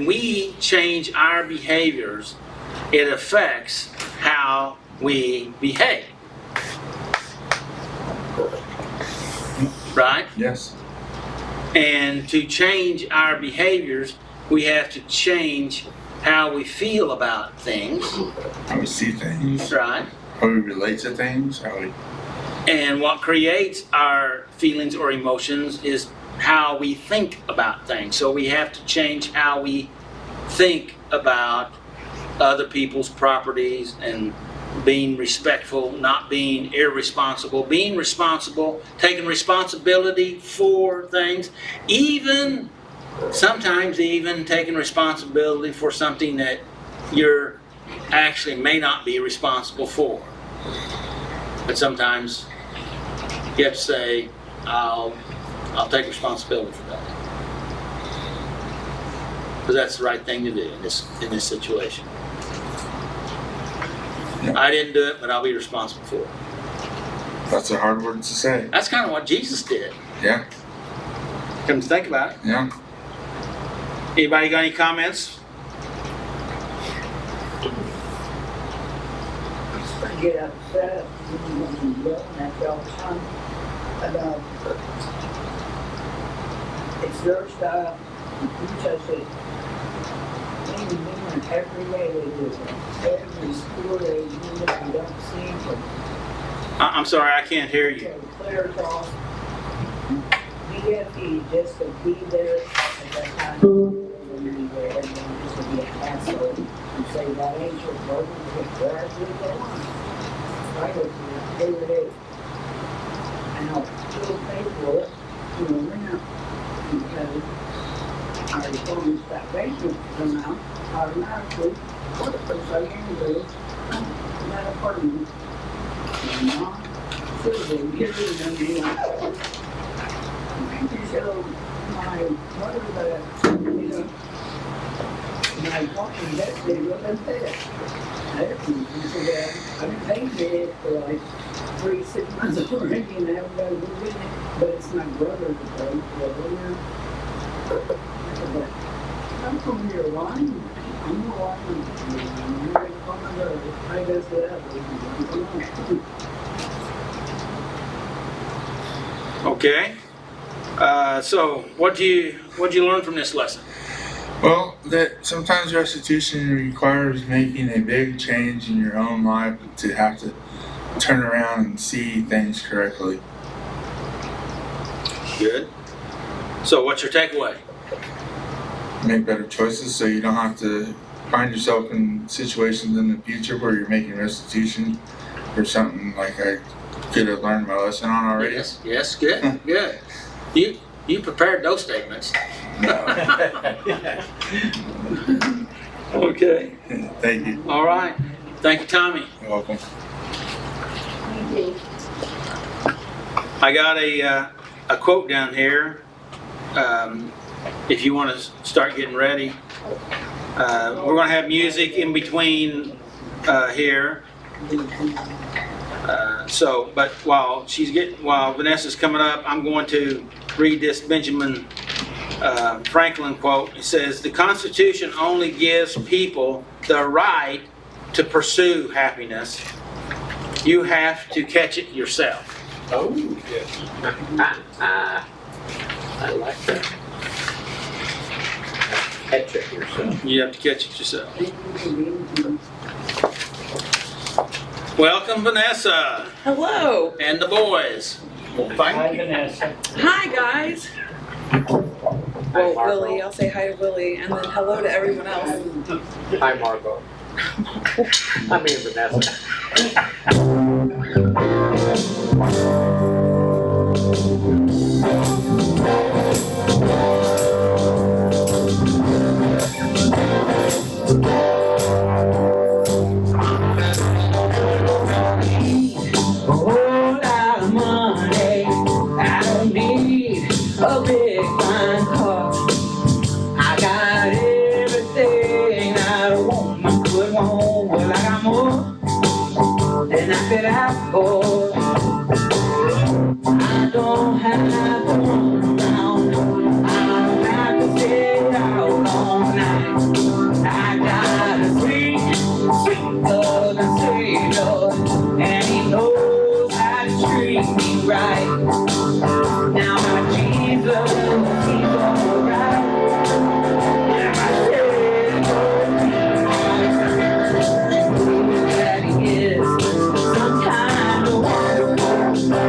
we change our behaviors, it affects how we behave. Right? Yes. And to change our behaviors, we have to change how we feel about things. How we see things, Right? how we relate to things, how we And what creates our feelings or emotions is how we think about things. So we have to change how we think about other people's properties and being respectful, not being irresponsible, being responsible, taking responsibility for things, even sometimes even taking responsibility for something that you're actually may not be responsible for. But sometimes you have to say, I'll take responsibility for that. Because that's the right thing to do in this situation. I didn't do it, but I'll be responsible for it. That's a hard word to say. That's kind of what Jesus did. Yeah, Come to think about it. yeah. Anybody got any comments? I get upset when you yelling at y'all son about it's their style, you touch it. They do it every day, they do it. Every school they do it, you don't see them. I'm sorry, I can't hear you. So clear talk. BFE just to be there at that time. Be there, everyone just to be an asshole and say that ain't your brother, where I should go on. I go to every day. And I'll still pay for it to rent because our phone salvation come out automatically. What if I can do that apartment? And now, still they get rid of me. So my mother that, you know, my walking desk, they look at that. I've been paying it for like 3-6 months already, and I haven't got to go with it. But it's my brother that pays for it, you know. But I'm from your line. I'm your line. I guess that. Okay. So what'd you learn from this lesson? Well, that sometimes restitution requires making a big change in your own life to have to turn around and see things correctly. Good. So what's your takeaway? Make better choices so you don't have to find yourself in situations in the future where you're making restitution for something like I could have learned my lesson on already. Yes, good, good. You prepared those statements. Okay. Thank you. All right. Thank you, Tommy. You're welcome. I got a quote down here. If you want to start getting ready, we're going to have music in between here. But while Vanessa's coming up, I'm going to read this Benjamin Franklin quote. It says, "The Constitution only gives people the right to pursue happiness. You have to catch it yourself." Oh, yes. I like that. Catch it yourself. You have to catch it yourself. Welcome, Vanessa, Hello. and the boys. Well, Hi, thank you. Vanessa. Hi, guys. Well, Willie, I'll say hi to Willie, and then hello to everyone else. Hi, Margot. I mean, Vanessa. Whole lot of money. I don't need a big fine car. I got everything that a woman could want. Well, I got more than I could ask for. I don't have to run around. I don't have to stay out all night. I got a sweet, sweet love and Savior, and He knows how to treat me right. Now my Jesus, He's alright. And my Savior, He's alright. That He is sometimes wonderful.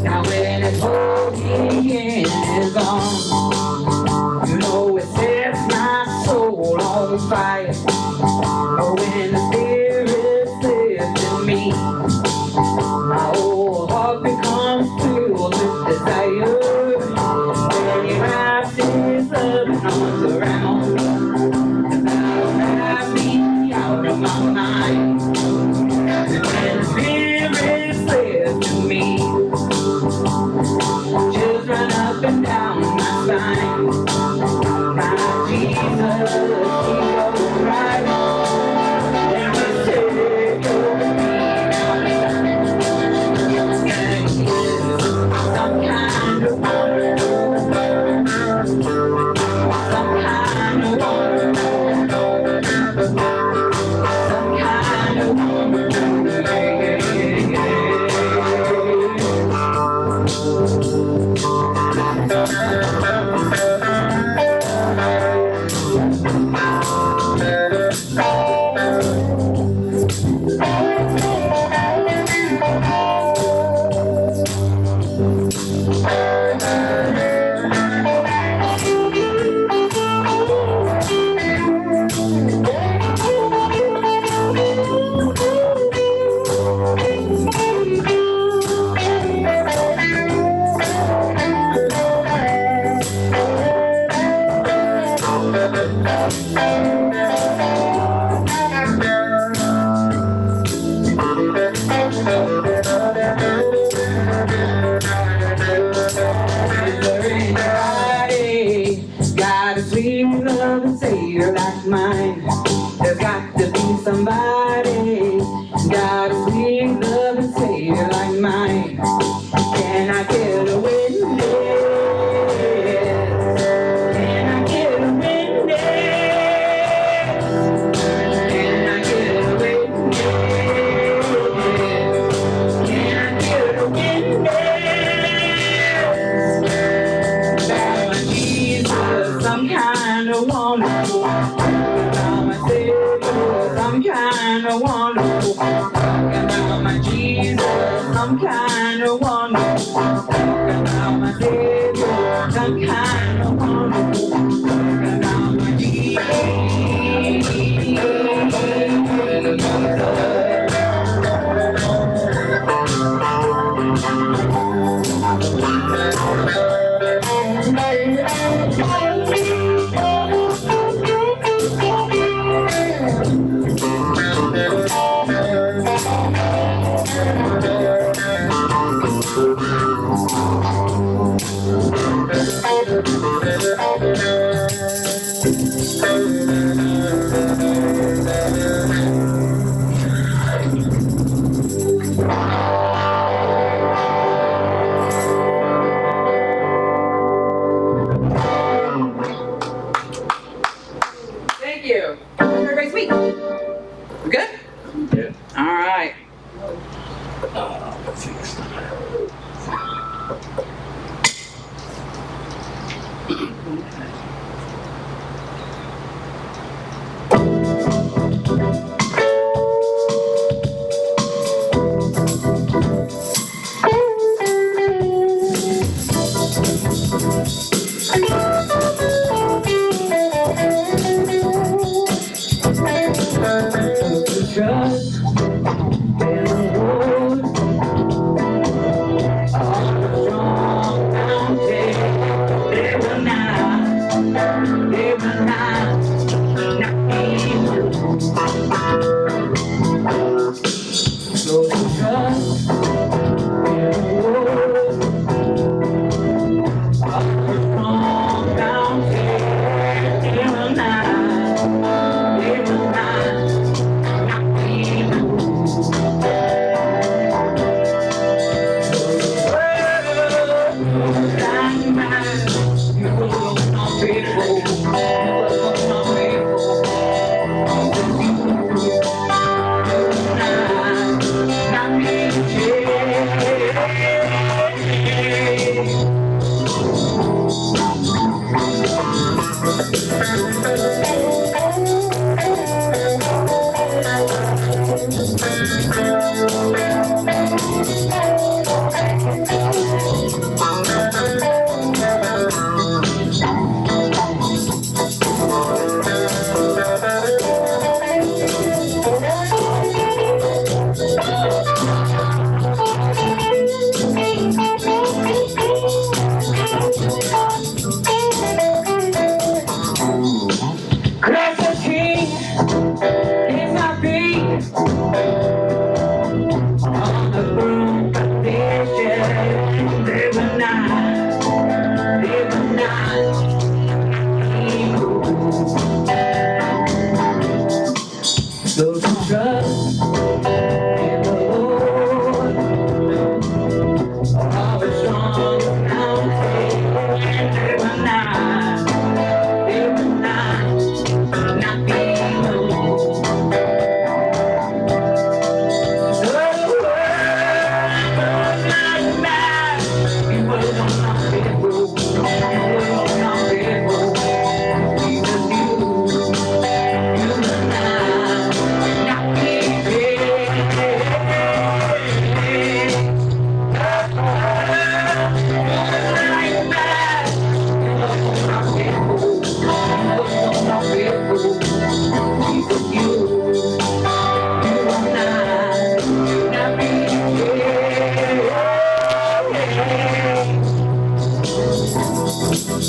Now when it's holy and it's gone, you know it sets my soul on fire. Oh, when the Spirit lives in me, my whole heart becomes filled with desire. When He wraps His loving arms around me, that'll wrap me out of my mind. And when the Spirit lives in me, chills run up and down my spine. My Jesus, He goes right. And He said, "Go with me now." And He is some kind of wonder, some kind of wonder, some kind of wonder. Got a sweet love and Savior like mine. There's got to be somebody. Got a sweet love and Savior like mine. Can I get a witness? Can I get a witness? Can I get a witness? Can I get a witness? That my Jesus, some kind of wonderful. About my Savior, some kind of wonderful. About my Jesus, some kind of wonderful. About my Savior, some kind of wonderful. About my Jesus.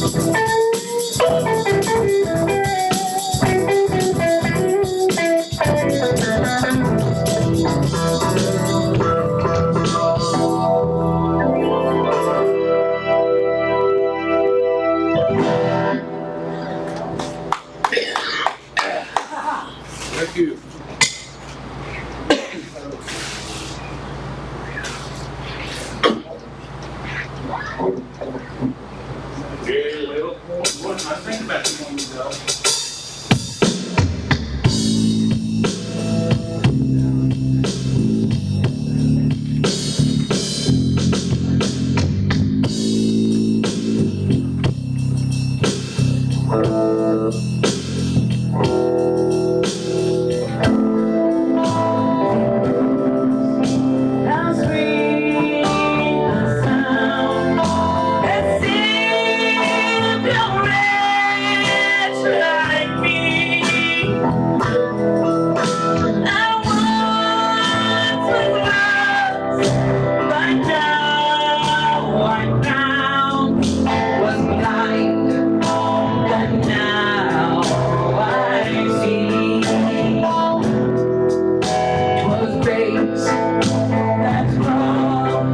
Thank you. Yeah, well, what I think about the one ago. How sweet the sound that sings your wretch like me. I once was lost, but now I'm found. Was blind, but now I see. 'Twas grace that brought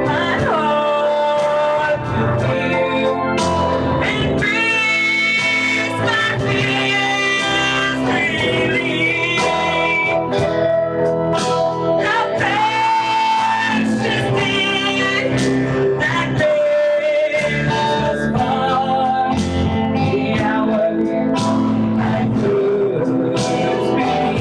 my heart to you and brings my fears relief. How precious did that day was far, the hour I could speak.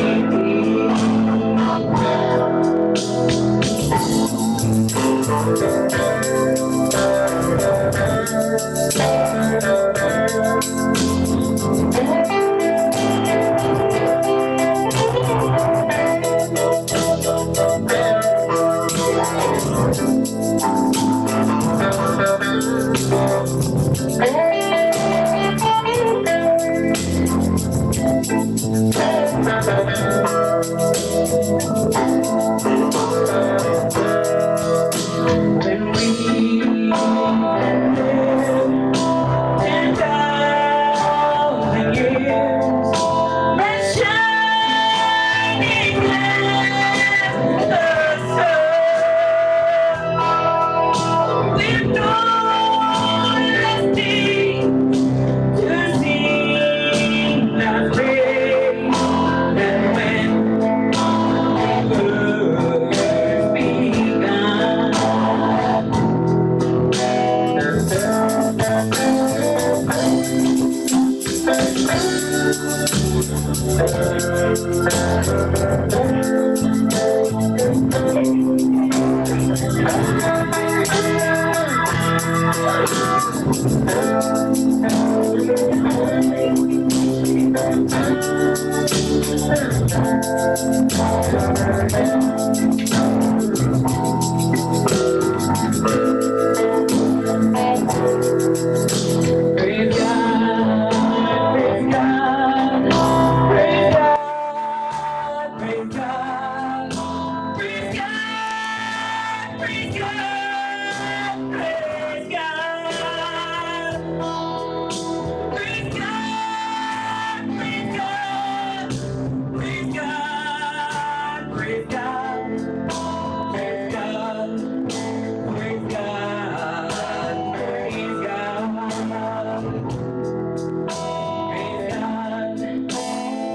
When we lived 10,000 years, that shining as the sun, with no listing to sing that praise, and when first begun. Praise God, praise God, praise God, praise God, praise God, praise God, praise God, praise God, praise God, praise God, praise God, praise God,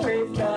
praise God, praise God.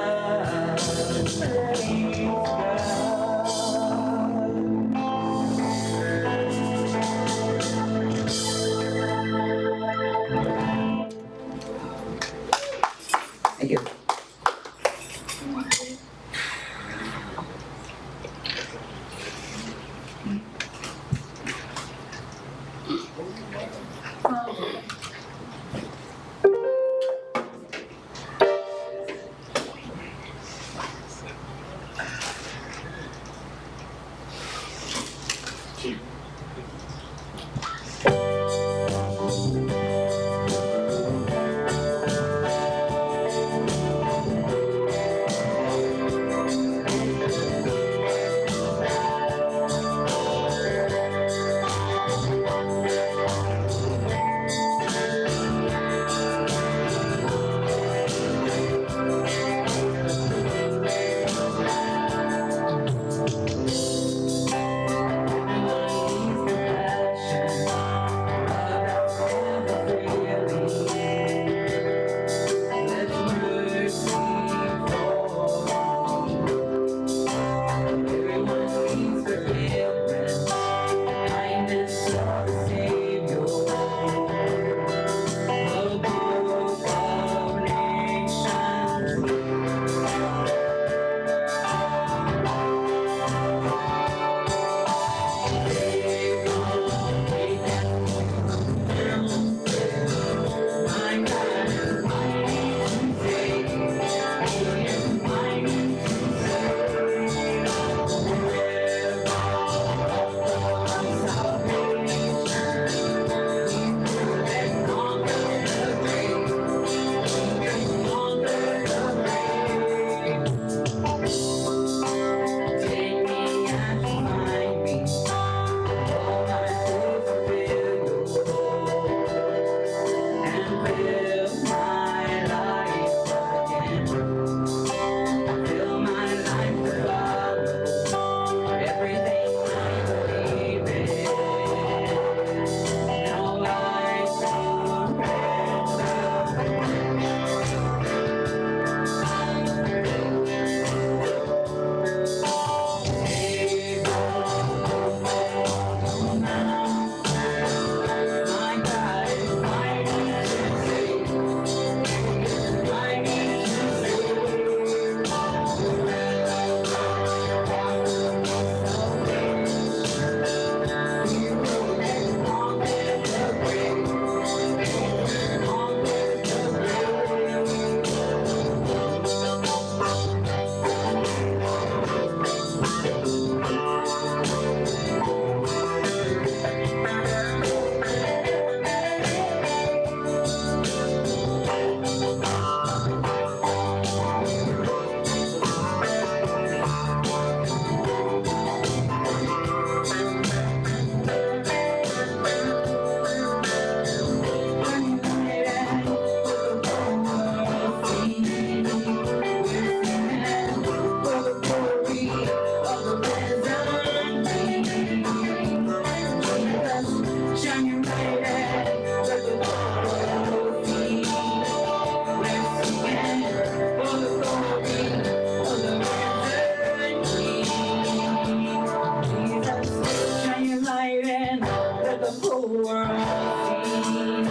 the whole world see.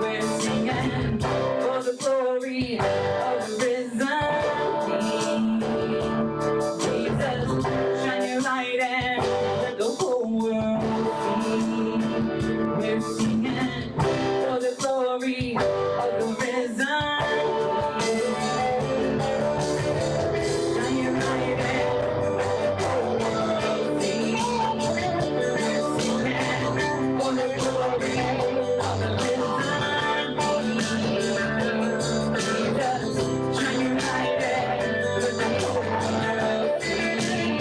We're singing for the glory of the risen King. Jesus, shine your light and let the whole world see. We're singing for the glory of the risen King. Shine your light and let the whole world see. We're singing for the glory of the risen King. Jesus, shine your light and let the whole world see.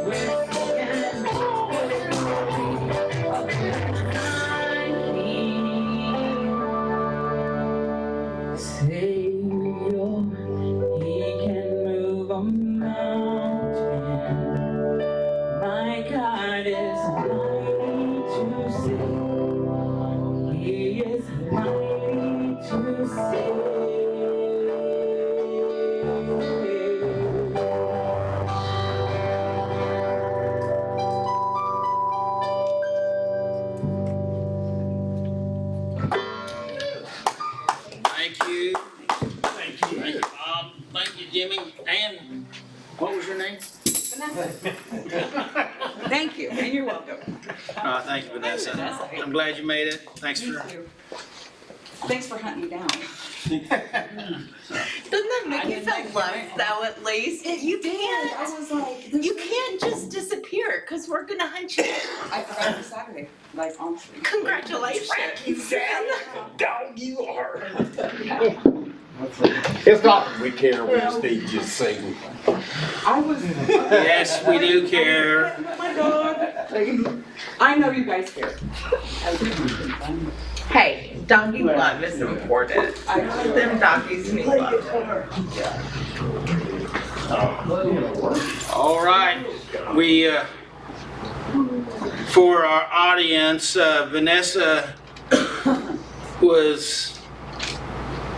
We're singing for the glory of the risen King. Savior, He can move a mountain. My God is mighty to save. He is mighty to save. Thank you. Thank you. Thank you, Bob. Thank you, Jimmy. And what was your name? Thank you, and you're welcome. Thank you, Vanessa. I'm glad you made it. Thanks for. Thanks for hunting me down. Doesn't that make you feel loved though, at least? You can't, I was like, you can't just disappear, because we're gonna hunt you. I forgot for Saturday, like honestly. Congratulations. You sound like a dog you are. It's not that we care, we just need you to sing. I was. Yes, we do care. Oh my God. I know you guys care. Hey, doggy love is important. I know. Them doggies need love. All right. We, for our audience, Vanessa was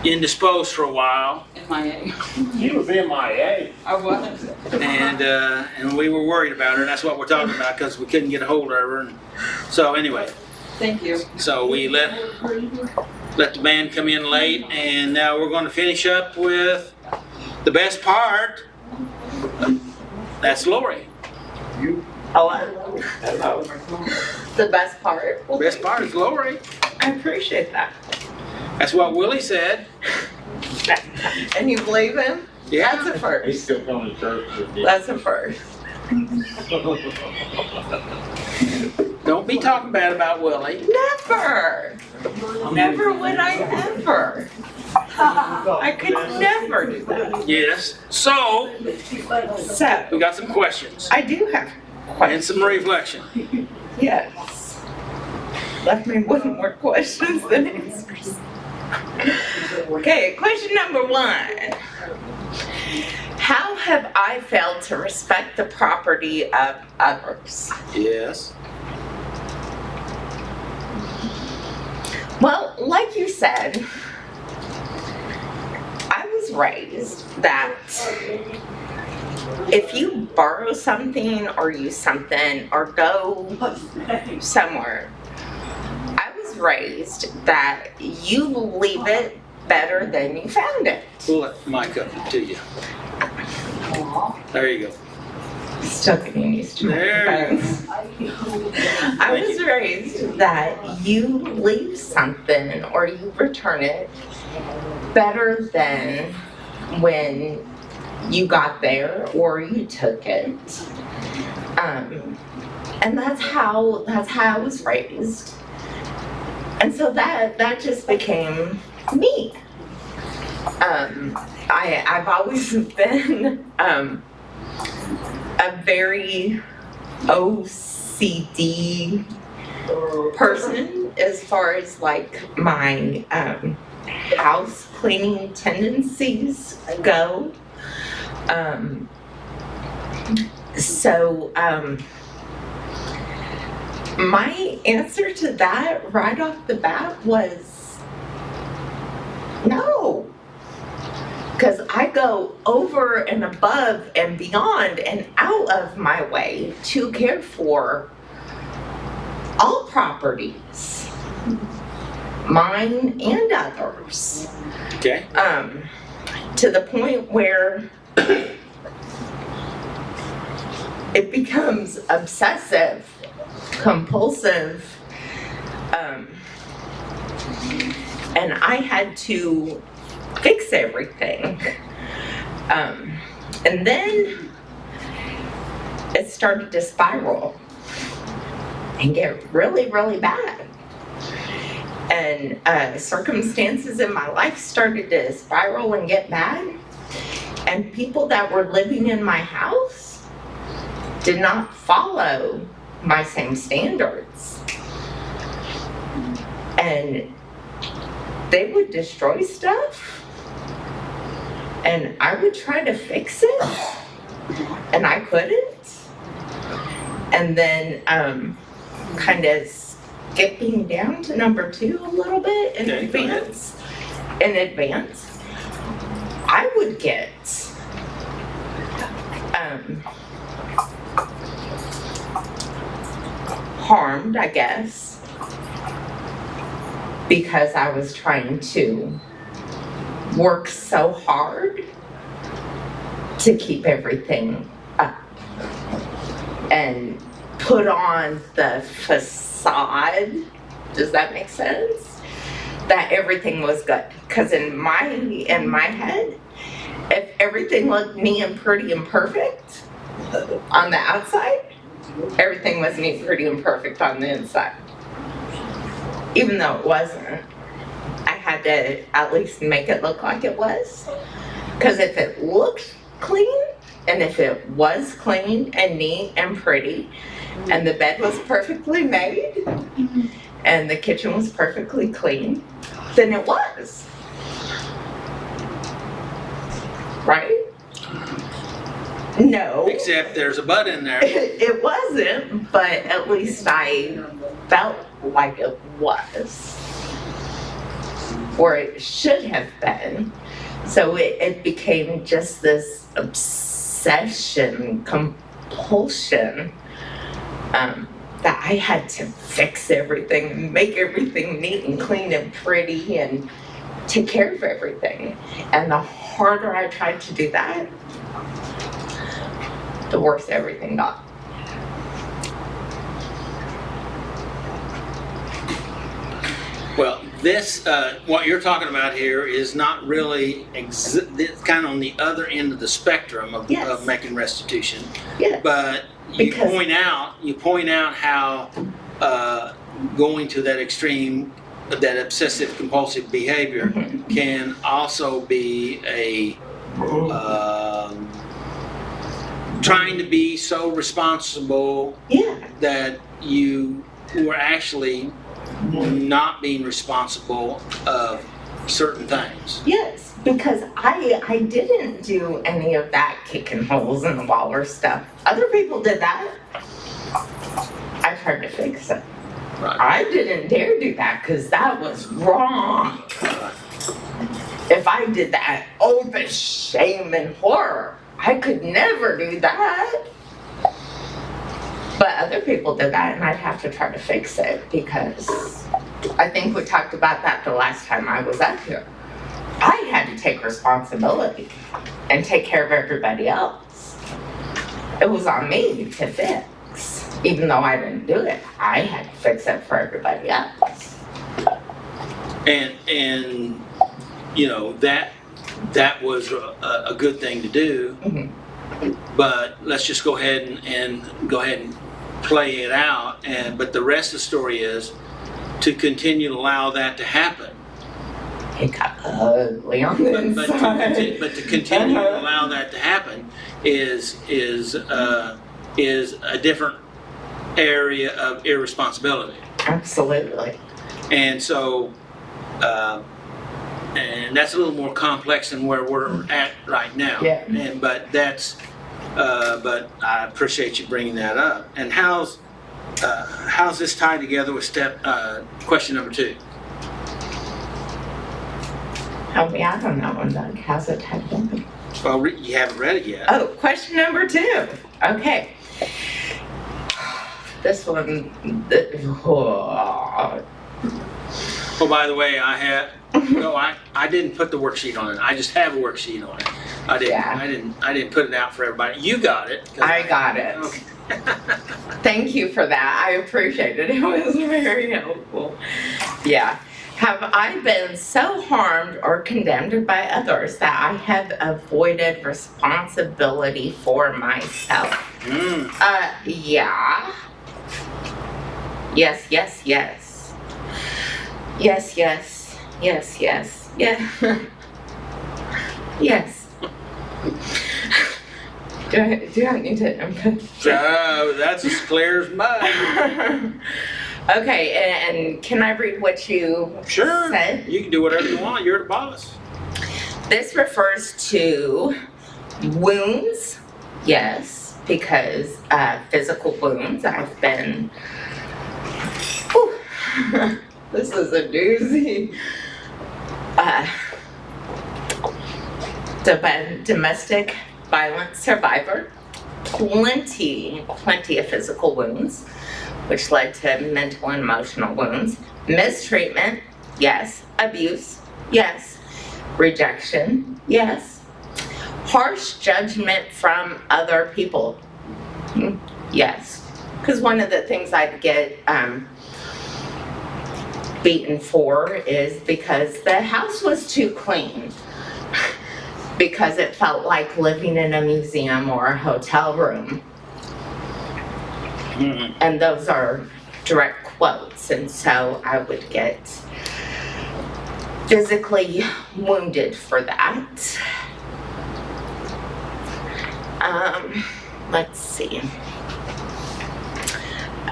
indisposed for a while, MIA. He was MIA. I wasn't. and we were worried about her. That's what we're talking about because we couldn't get a hold of her. And so anyway, Thank you. so we let the band come in late, and now we're going to finish up with the best part. That's Lori. Hello. The best part. Well, Best part is Lori. I appreciate that. That's what Willie said. And you believe him? Yeah. That's a first. He's still coming to church with you. That's a first. Don't be talking bad about Willie. Never. Never would I ever. I could never do that. Yes. So So, we got some questions I do have and questions. some reflection. Yes. Left me with more questions than answers. Okay, question number 1. How have I failed to respect the property of others? Yes. Well, like you said, I was raised that if you borrow something or use something or go somewhere, I was raised that you leave it better than you found it. We'll let Mike up to you. There you go. Still getting used to my There you phones. I was raised that you leave something or you return it better than when you got there or you took it. And that's how I was raised. And so that just became me. I've always been a very OCD person as far as like my house cleaning tendencies go. My answer to that right off the bat was no. Because I go over and above and beyond and out of my way to care for all properties, mine and others, Okay. to the point where it becomes obsessive, compulsive, and I had to fix everything. And then it started to spiral and get really, really bad. And circumstances in my life started to spiral and get bad. And people that were living in my house did not follow my same standards. And they would destroy stuff, and I would try to fix it, and I couldn't. And then kind of skipping down to number 2 a little bit in Okay, go ahead. advance, I would get harmed, I guess, because I was trying to work so hard to keep everything up and put on the facade. Does that make sense? That everything was good. Because in my head, if everything looked neat and pretty and perfect on the outside, everything was neat, pretty, and perfect on the inside. Even though it wasn't, I had to at least make it look like it was. Because if it looked clean, and if it was clean and neat and pretty, and the bed was perfectly made, and the kitchen was perfectly clean, then it was. Right? No. Except there's a but in there. It wasn't, but at least I felt like it was. Or it should have been. So it became just this obsession, compulsion, that I had to fix everything and make everything neat and clean and pretty and take care of everything. And the harder I tried to do that, the worse everything got. Well, this, what you're talking about here is not really, it's kind of on the other end of the spectrum of, Yes. of making restitution. Yes. But you Because- point out how going to that extreme, that obsessive compulsive behavior Mhm. can also be a trying to be so responsible Yeah. that you were actually not being responsible of certain things. Yes, because I didn't do any of that kicking holes in the wall or stuff. Other people did that. I tried to fix it. Right. I didn't dare do that because that was wrong. If I did that, oh, the shame and horror. I could never do that. But other people did that, and I'd have to try to fix it because I think we talked about that the last time I was up here. I had to take responsibility and take care of everybody else. It was on me to fix. Even though I didn't do it, I had to fix it for everybody else. And you know, that was a good thing to do. Mhm. But let's just go ahead and play it out. But the rest of the story is to continue to allow that to happen. It got ugly on the But inside. to continue to allow that to happen is a different area of irresponsibility. Absolutely. And so, and that's a little more complex than where we're at right now. Yeah. But I appreciate you bringing that up. And how's this tied together with question number 2? Help me out on that one, Doug. How's it tied in? Well, you haven't read it yet. Oh, question number 2. Okay. this one, Oh, by the way, I didn't put the worksheet on it. I just have a worksheet on it. I didn't put it out for everybody. You got it. 'Cause I got it. Okay. Thank you for that. I appreciate it. It was very helpful. Yeah. Have I been so harmed or condemned by others that I have avoided responsibility for myself? Yeah. Yes, yes, yes. Yes, yes, yes, yes, yeah. Yes. Do I need to input? That's as clear as mud. Okay, and can I read what you Sure. said? You can do whatever you want. You're the boss. This refers to wounds, yes, because physical wounds. I've been. Whew, this is a doozy. Domestic violence survivor. Plenty of physical wounds, which led to mental and emotional wounds. Mistreatment, yes. Abuse, yes. Rejection, yes. Harsh judgment from other people, yes. Because one of the things I'd get beaten for is because the house was too clean. Because it felt like living in a museum or a hotel room. And those are direct quotes, and so I would get physically wounded for that. Let's see.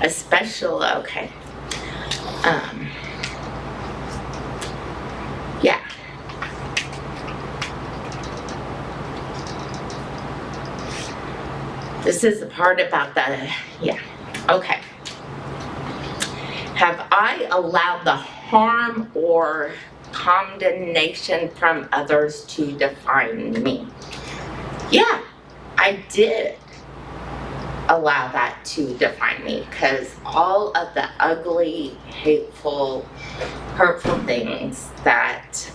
Okay. Yeah. This is the part about okay. Have I allowed the harm or condemnation from others to define me? Yeah, I did allow that to define me, because all of the ugly, hateful, hurtful things that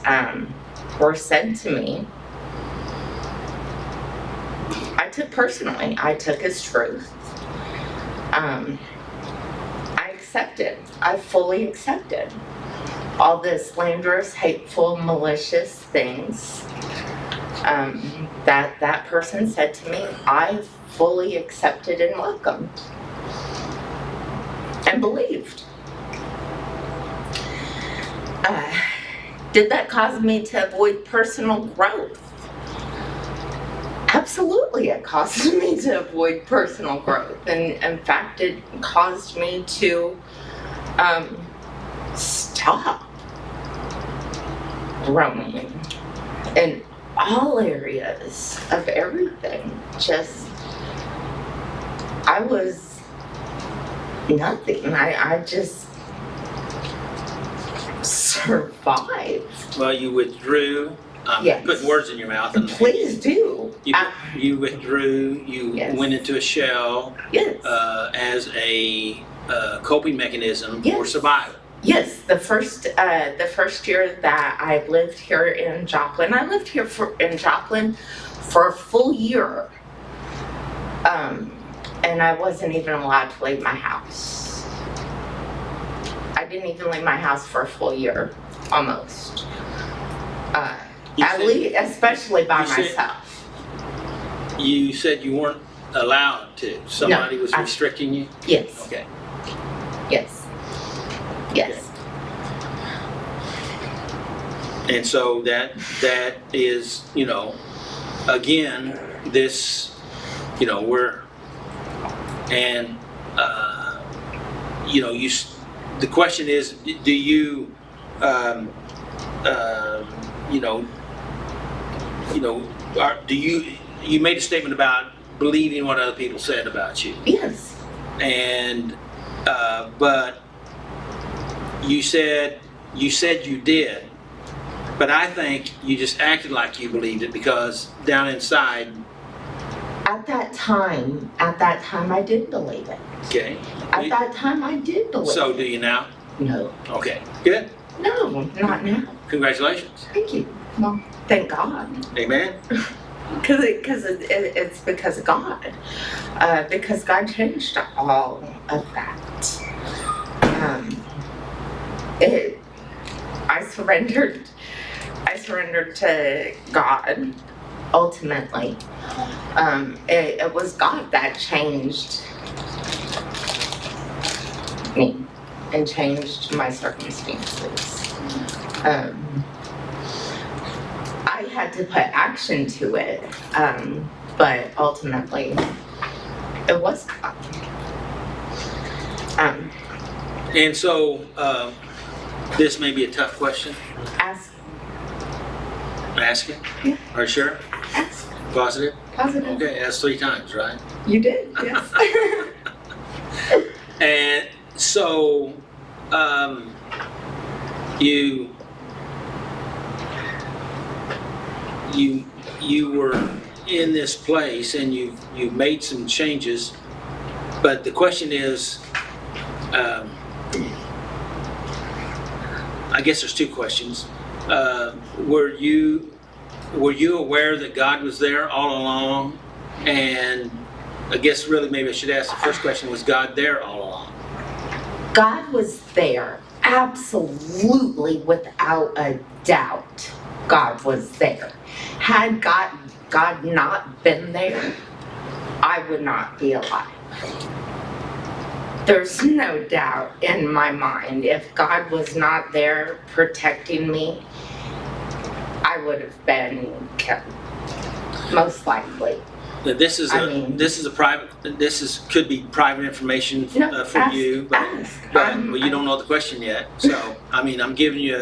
were said to me, I took personally. I took as truth. I accepted. I fully accepted all the slanderous, hateful, malicious things that person said to me. I fully accepted and welcomed and believed. Did that cause me to avoid personal growth? Absolutely, it caused me to avoid personal growth, and in fact, it caused me to stop growing in all areas of everything. I was nothing. I just survived. Well, you withdrew. Yes. Putting words in your mouth. And Please do. you withdrew. You Yes. went into a shell Yes. as a coping mechanism for Yes. survival. Yes, the first year that I lived here in Joplin, I lived here in Joplin for a full year. And I wasn't even allowed to leave my house. I didn't even leave my house for a full year, almost. Especially by myself. You said you weren't allowed to. Somebody was restricting you? Yes. Okay. Yes. Yes. And so that is, again, this, the question is, do you, you made a statement about believing what other people said about you. Yes. And, but you said you did, but I think you just acted like you believed it, because down inside. At that time, I did believe it. Okay. At that time, I did believe. So do you now? No, Okay, good. no, not now. Congratulations. Thank you. Well, thank God. Amen. It's because of God. Because God changed all of that. I surrendered to God ultimately. It was God that changed me and changed my circumstances. I had to put action to it, but ultimately it was God. And so, this may be a tough question. Ask, Ask it? Yeah. Are you sure? ask, Positive? positive. Okay, that's 3 times, right? You did, yes. And so, you were in this place and you've made some changes, but the question is, I guess there's 2 questions. Were you aware that God was there all along? And I guess really maybe I should ask the first question, was God there all along? God was there, absolutely, without a doubt. God was there. Had God not been there, I would not be alive. There's no doubt in my mind, if God was not there protecting me, I would have been killed, most likely. This is I mean- could be private information No, for ask, you, but ask. well, you don't know the question yet. So, I mean, I'm giving you,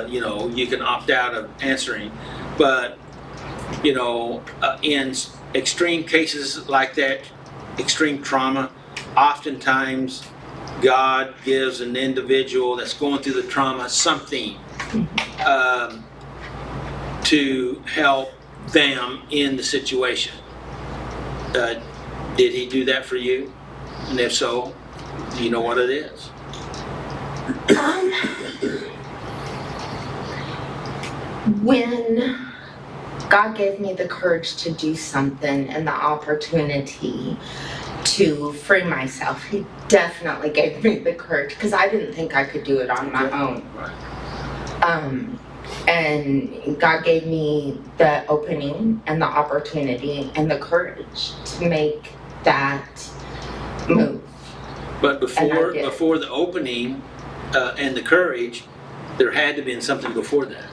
you can opt out of answering. But, in extreme cases like that, extreme trauma, oftentimes God gives an individual that's going through the trauma something to help them in the situation. Did he do that for you? And if so, do you know what it is? When God gave me the courage to do something and the opportunity to free myself, He definitely gave me the courage, because I didn't think I could do it on my own. And God gave me the opening and the opportunity and the courage to make that move. But And I did. before the opening and the courage, there had to have been something before that.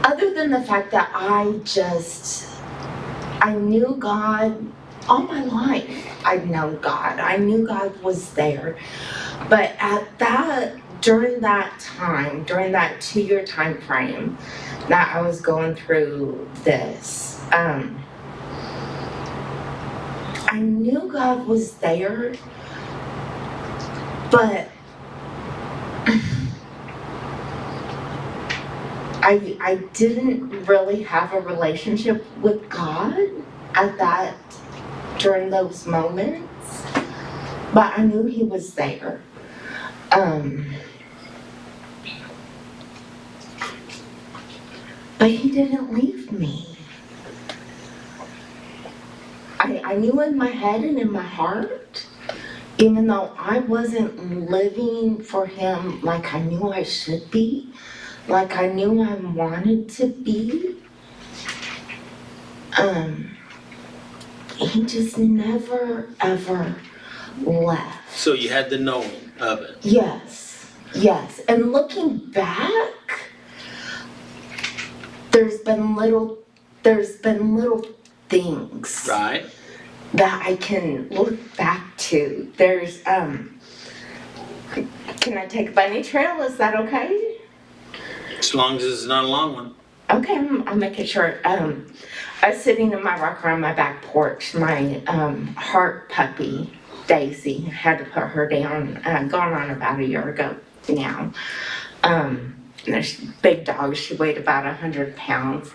Other than the fact that I knew God all my life. I'd known God. I knew God was there. But during that 2-year time frame that I was going through this, I knew God was there, but I didn't really have a relationship with God during those moments, but I knew He was there. But He didn't leave me. I knew in my head and in my heart, even though I wasn't living for Him like I knew I should be, like I knew I wanted to be, He just never, ever left. So you had the knowing of it. Yes. And looking back, there's been little things Right. that I can look back to. There's can I take a bunny trail? Is that okay? As long as it's not a long one. Okay, I'll make it short. I was sitting in my rocker on my back porch. My heart puppy, Daisy, had to put her down, gone on about a year ago now. She's a big dog. She weighed about 100 pounds.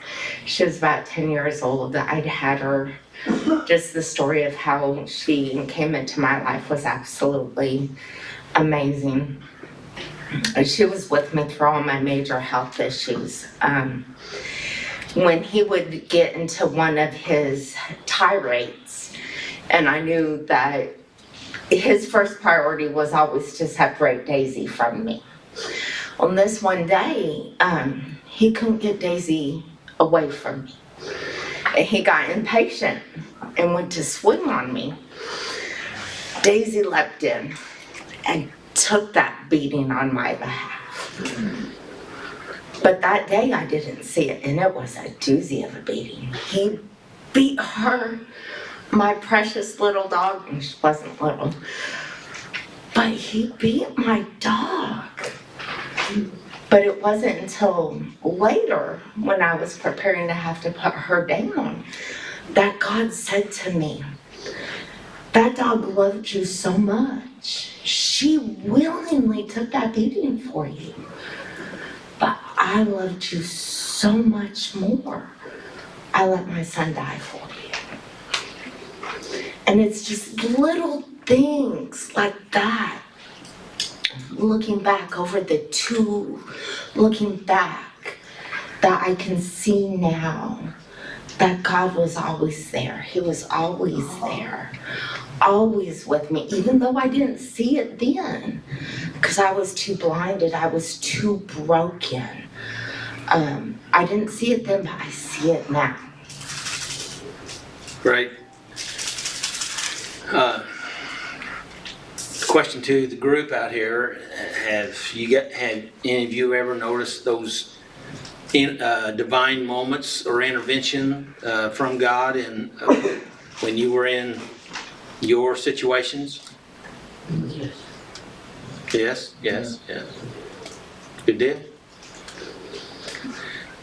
She was about 10 years old. I'd had her just the story of how she came into my life was absolutely amazing. She was with me through all my major health issues. When he would get into one of his tirades, and I knew that his first priority was always to separate Daisy from me. On this one day, he couldn't get Daisy away from me. He got impatient and went to swing on me. Daisy leapt in and took that beating on my behalf. But that day I didn't see it, and it was a doozy of a beating. He beat her, my precious little dog, and she wasn't little, but he beat my dog. But it wasn't until later, when I was preparing to have to put her down, that God said to me, that dog loved you so much. She willingly took that beating for you. But I loved you so much more. I let my son die for you. And it's just little things like that. Looking back looking back, that I can see now that God was always there. He was always there, always with me, even though I didn't see it then, because I was too blinded, I was too broken. I didn't see it then, but I see it now. Great. Question to the group out here: had any of you ever noticed those divine moments or intervention from God in when you were in your situations? Yes. Yes. Good deal.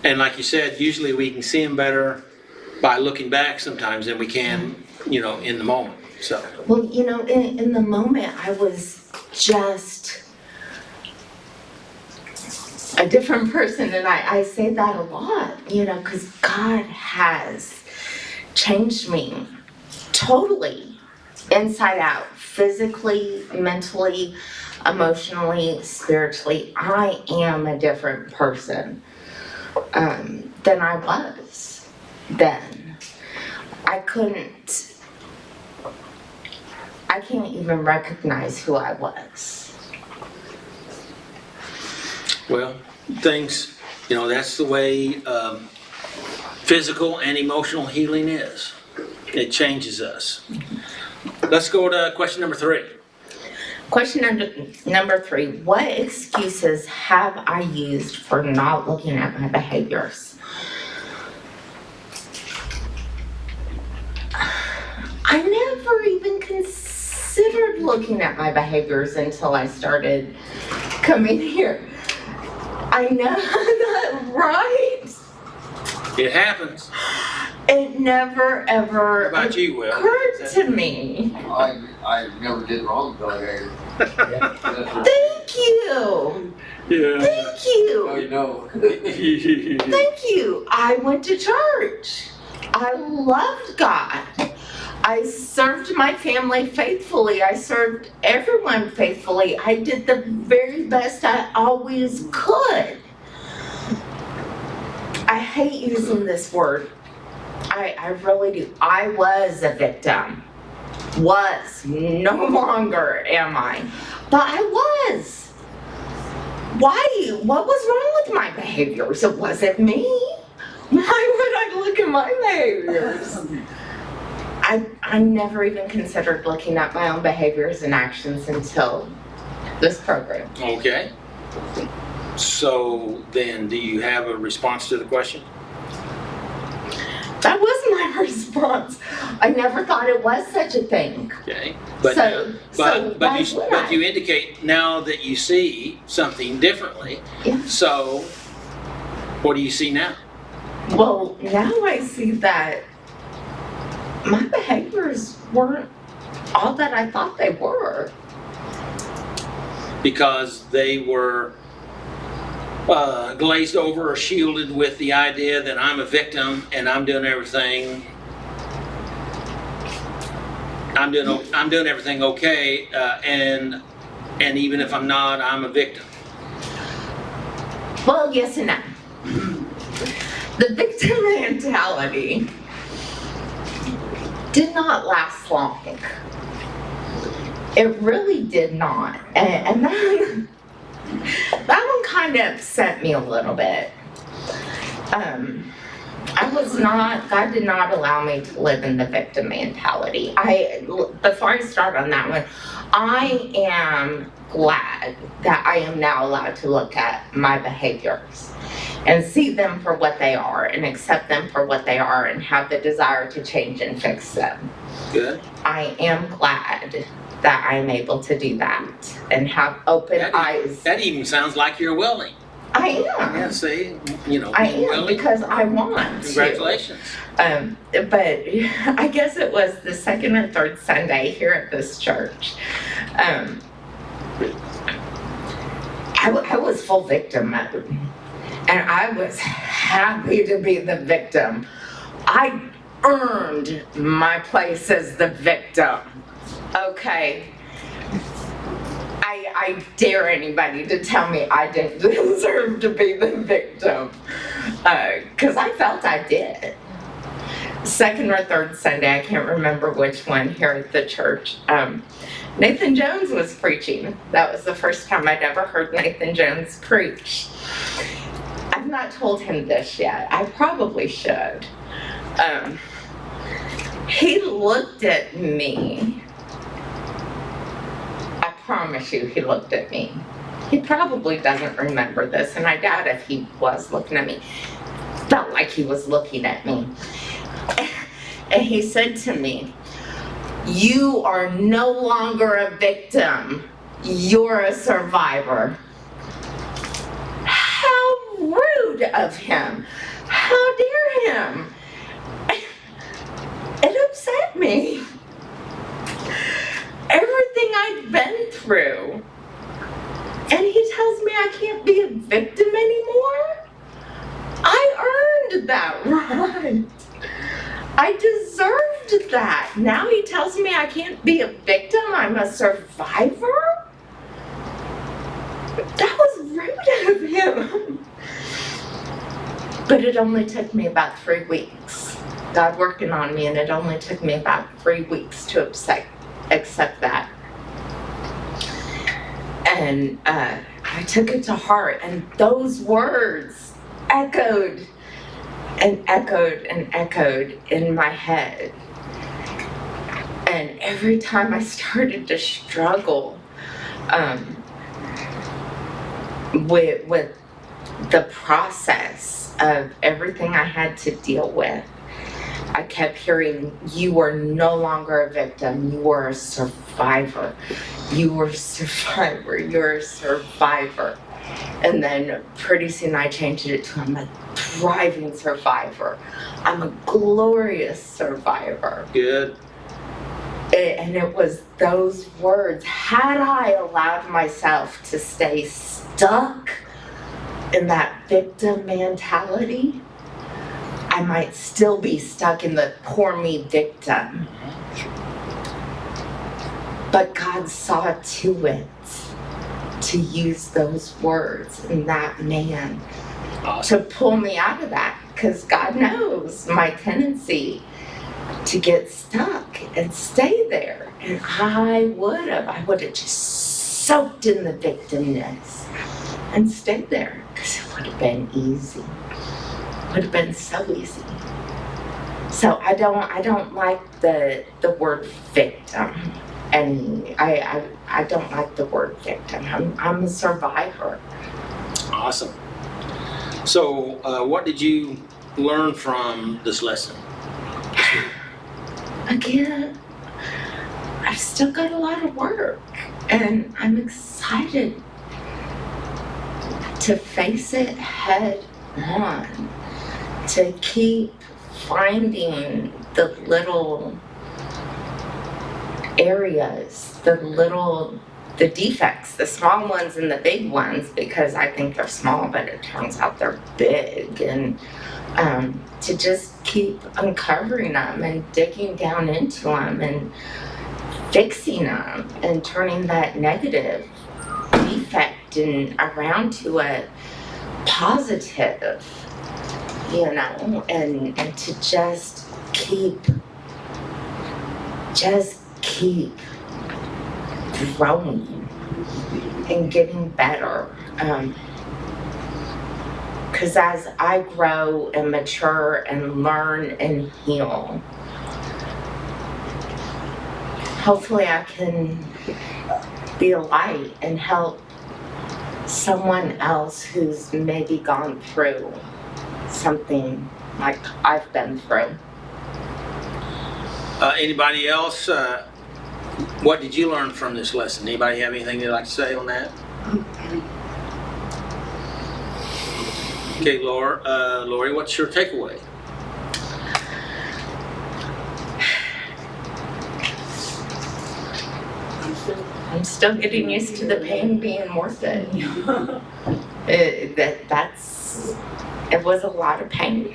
And like you said, usually we can see them better by looking back sometimes than we can, in the moment. So. Well, in the moment, I was just a different person, and I say that a lot, because God has changed me totally inside out, physically, mentally, emotionally, spiritually. I am a different person than I was then. I can't even recognize who I was. Well, things, that's the way physical and emotional healing is. It changes us. Let's go to question number 3. Question number 3, what excuses have I used for not looking at my behaviors? I never even considered looking at my behaviors until I started coming here. I know that, right? It happens. It never ever How about you, Will? occurred to me. I never did wrong until I got here. Thank you. Yeah. Thank you. Now you know. Thank you. I went to church. I loved God. I served my family faithfully. I served everyone faithfully. I did the very best I always could. I hate using this word. I really do. I was a victim. Was. No longer am I. But I was. Why? What was wrong with my behaviors? It wasn't me. Why would I look at my behaviors? I never even considered looking at my own behaviors and actions until this program. Okay. So then, do you have a response to the question? That was my response. I never thought it was such a thing. Okay. But You indicate now that you see something differently. Yeah. So, what do you see now? Well, now I see that my behaviors weren't all that I thought they were. Because they were glazed over or shielded with the idea that I'm a victim and I'm doing everything I'm doing everything okay, and even if I'm not, I'm a victim. Well, yes and no. The victim mentality did not last long. It really did not. And that one kind of upset me a little bit. God did not allow me to live in the victim mentality. Before I start on that one, I am glad that I am now allowed to look at my behaviors and see them for what they are and accept them for what they are and have the desire to change and fix them. Good. I am glad that I'm able to do that and have open eyes. That even sounds like you're willing. I am. Yeah, see, you know, I am willing. because I want to. Congratulations. But I guess it was the second or third Sunday here at this church. I was full victim mode. And I was happy to be the victim. I earned my place as the victim. Okay. I dare anybody to tell me I didn't deserve to be the victim. Because I felt I did. Second or third Sunday, I can't remember which one, here at the church. Nathan Jones was preaching. That was the first time I'd ever heard Nathan Jones preach. I've not told him this yet. I probably should. He looked at me. I promise you, he looked at me. He probably doesn't remember this, and I doubt if he was looking at me. Felt like he was looking at me. And he said to me, "You are no longer a victim. You're a survivor." How rude of him. How dare him. It upset me. Everything I'd been through. And he tells me I can't be a victim anymore? I earned that right. I deserved that. Now he tells me I can't be a victim, I'm a survivor? That was rude of him. But it only took me about 3 weeks. God working on me, and it only took me about 3 weeks to accept that. And I took it to heart, and those words echoed and echoed and echoed in my head. And every time I started to struggle with the process of everything I had to deal with, I kept hearing, "You are no longer a victim, you are a survivor. You are a survivor, you're a survivor." And then pretty soon I changed it to, "I'm a thriving survivor. I'm a glorious survivor." Good. And it was those words. Had I allowed myself to stay stuck in that victim mentality, I might still be stuck in the poor me victim. But God saw to it to use those words and that man to pull me out of that, because God knows my tendency to get stuck and stay there. And I would have just soaked in the victimness and stayed there, because it would have been easy. It would have been so easy. So I don't like the word victim. And I don't like the word victim. I'm a survivor. Awesome. So, what did you learn from this lesson? Again, I've still got a lot of work, and I'm excited to face it head on, to keep finding the little areas, the defects, the small ones and the big ones, because I think they're small, but it turns out they're big, and to just keep uncovering them and digging down into them fixing them and turning that negative defect around to a positive, you know, and to just keep growing and getting better. Because as I grow and mature and learn and heal, hopefully I can be a light and help someone else who's maybe gone through something like I've been through. Anybody else? What did you learn from this lesson? Anybody have anything they'd like to say on that? Okay, Lori, what's your takeaway? I'm still getting used to the pain being worth it. It was a lot of pain,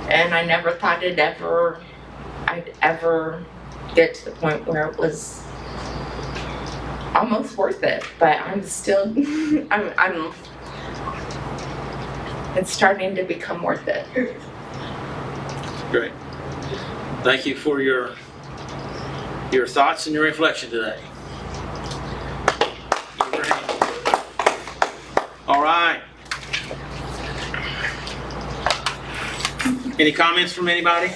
and I never thought I'd ever get to the point where it was almost worth it. But I'm still, it's starting to become worth it. Great. Thank you for your thoughts and your reflection today. All right. Any comments from anybody?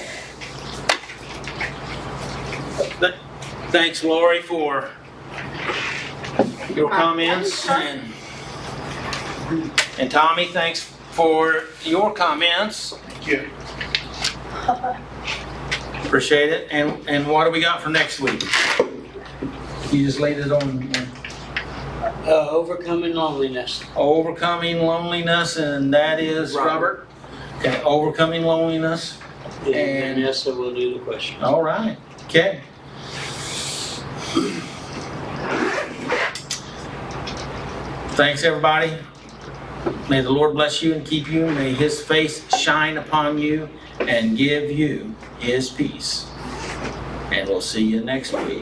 Thanks, Lori, for your comments, and Tommy, thanks for your comments. Thank you. Appreciate it. And what do we got for next week? You just laid it on. Overcoming loneliness. Overcoming loneliness, and that is Robert. Okay, overcoming loneliness. And Vanessa will do the questions. All right. Okay. Thanks, everybody. May the Lord bless you and keep you. May His face shine upon you and give you His peace. And we'll see you next week.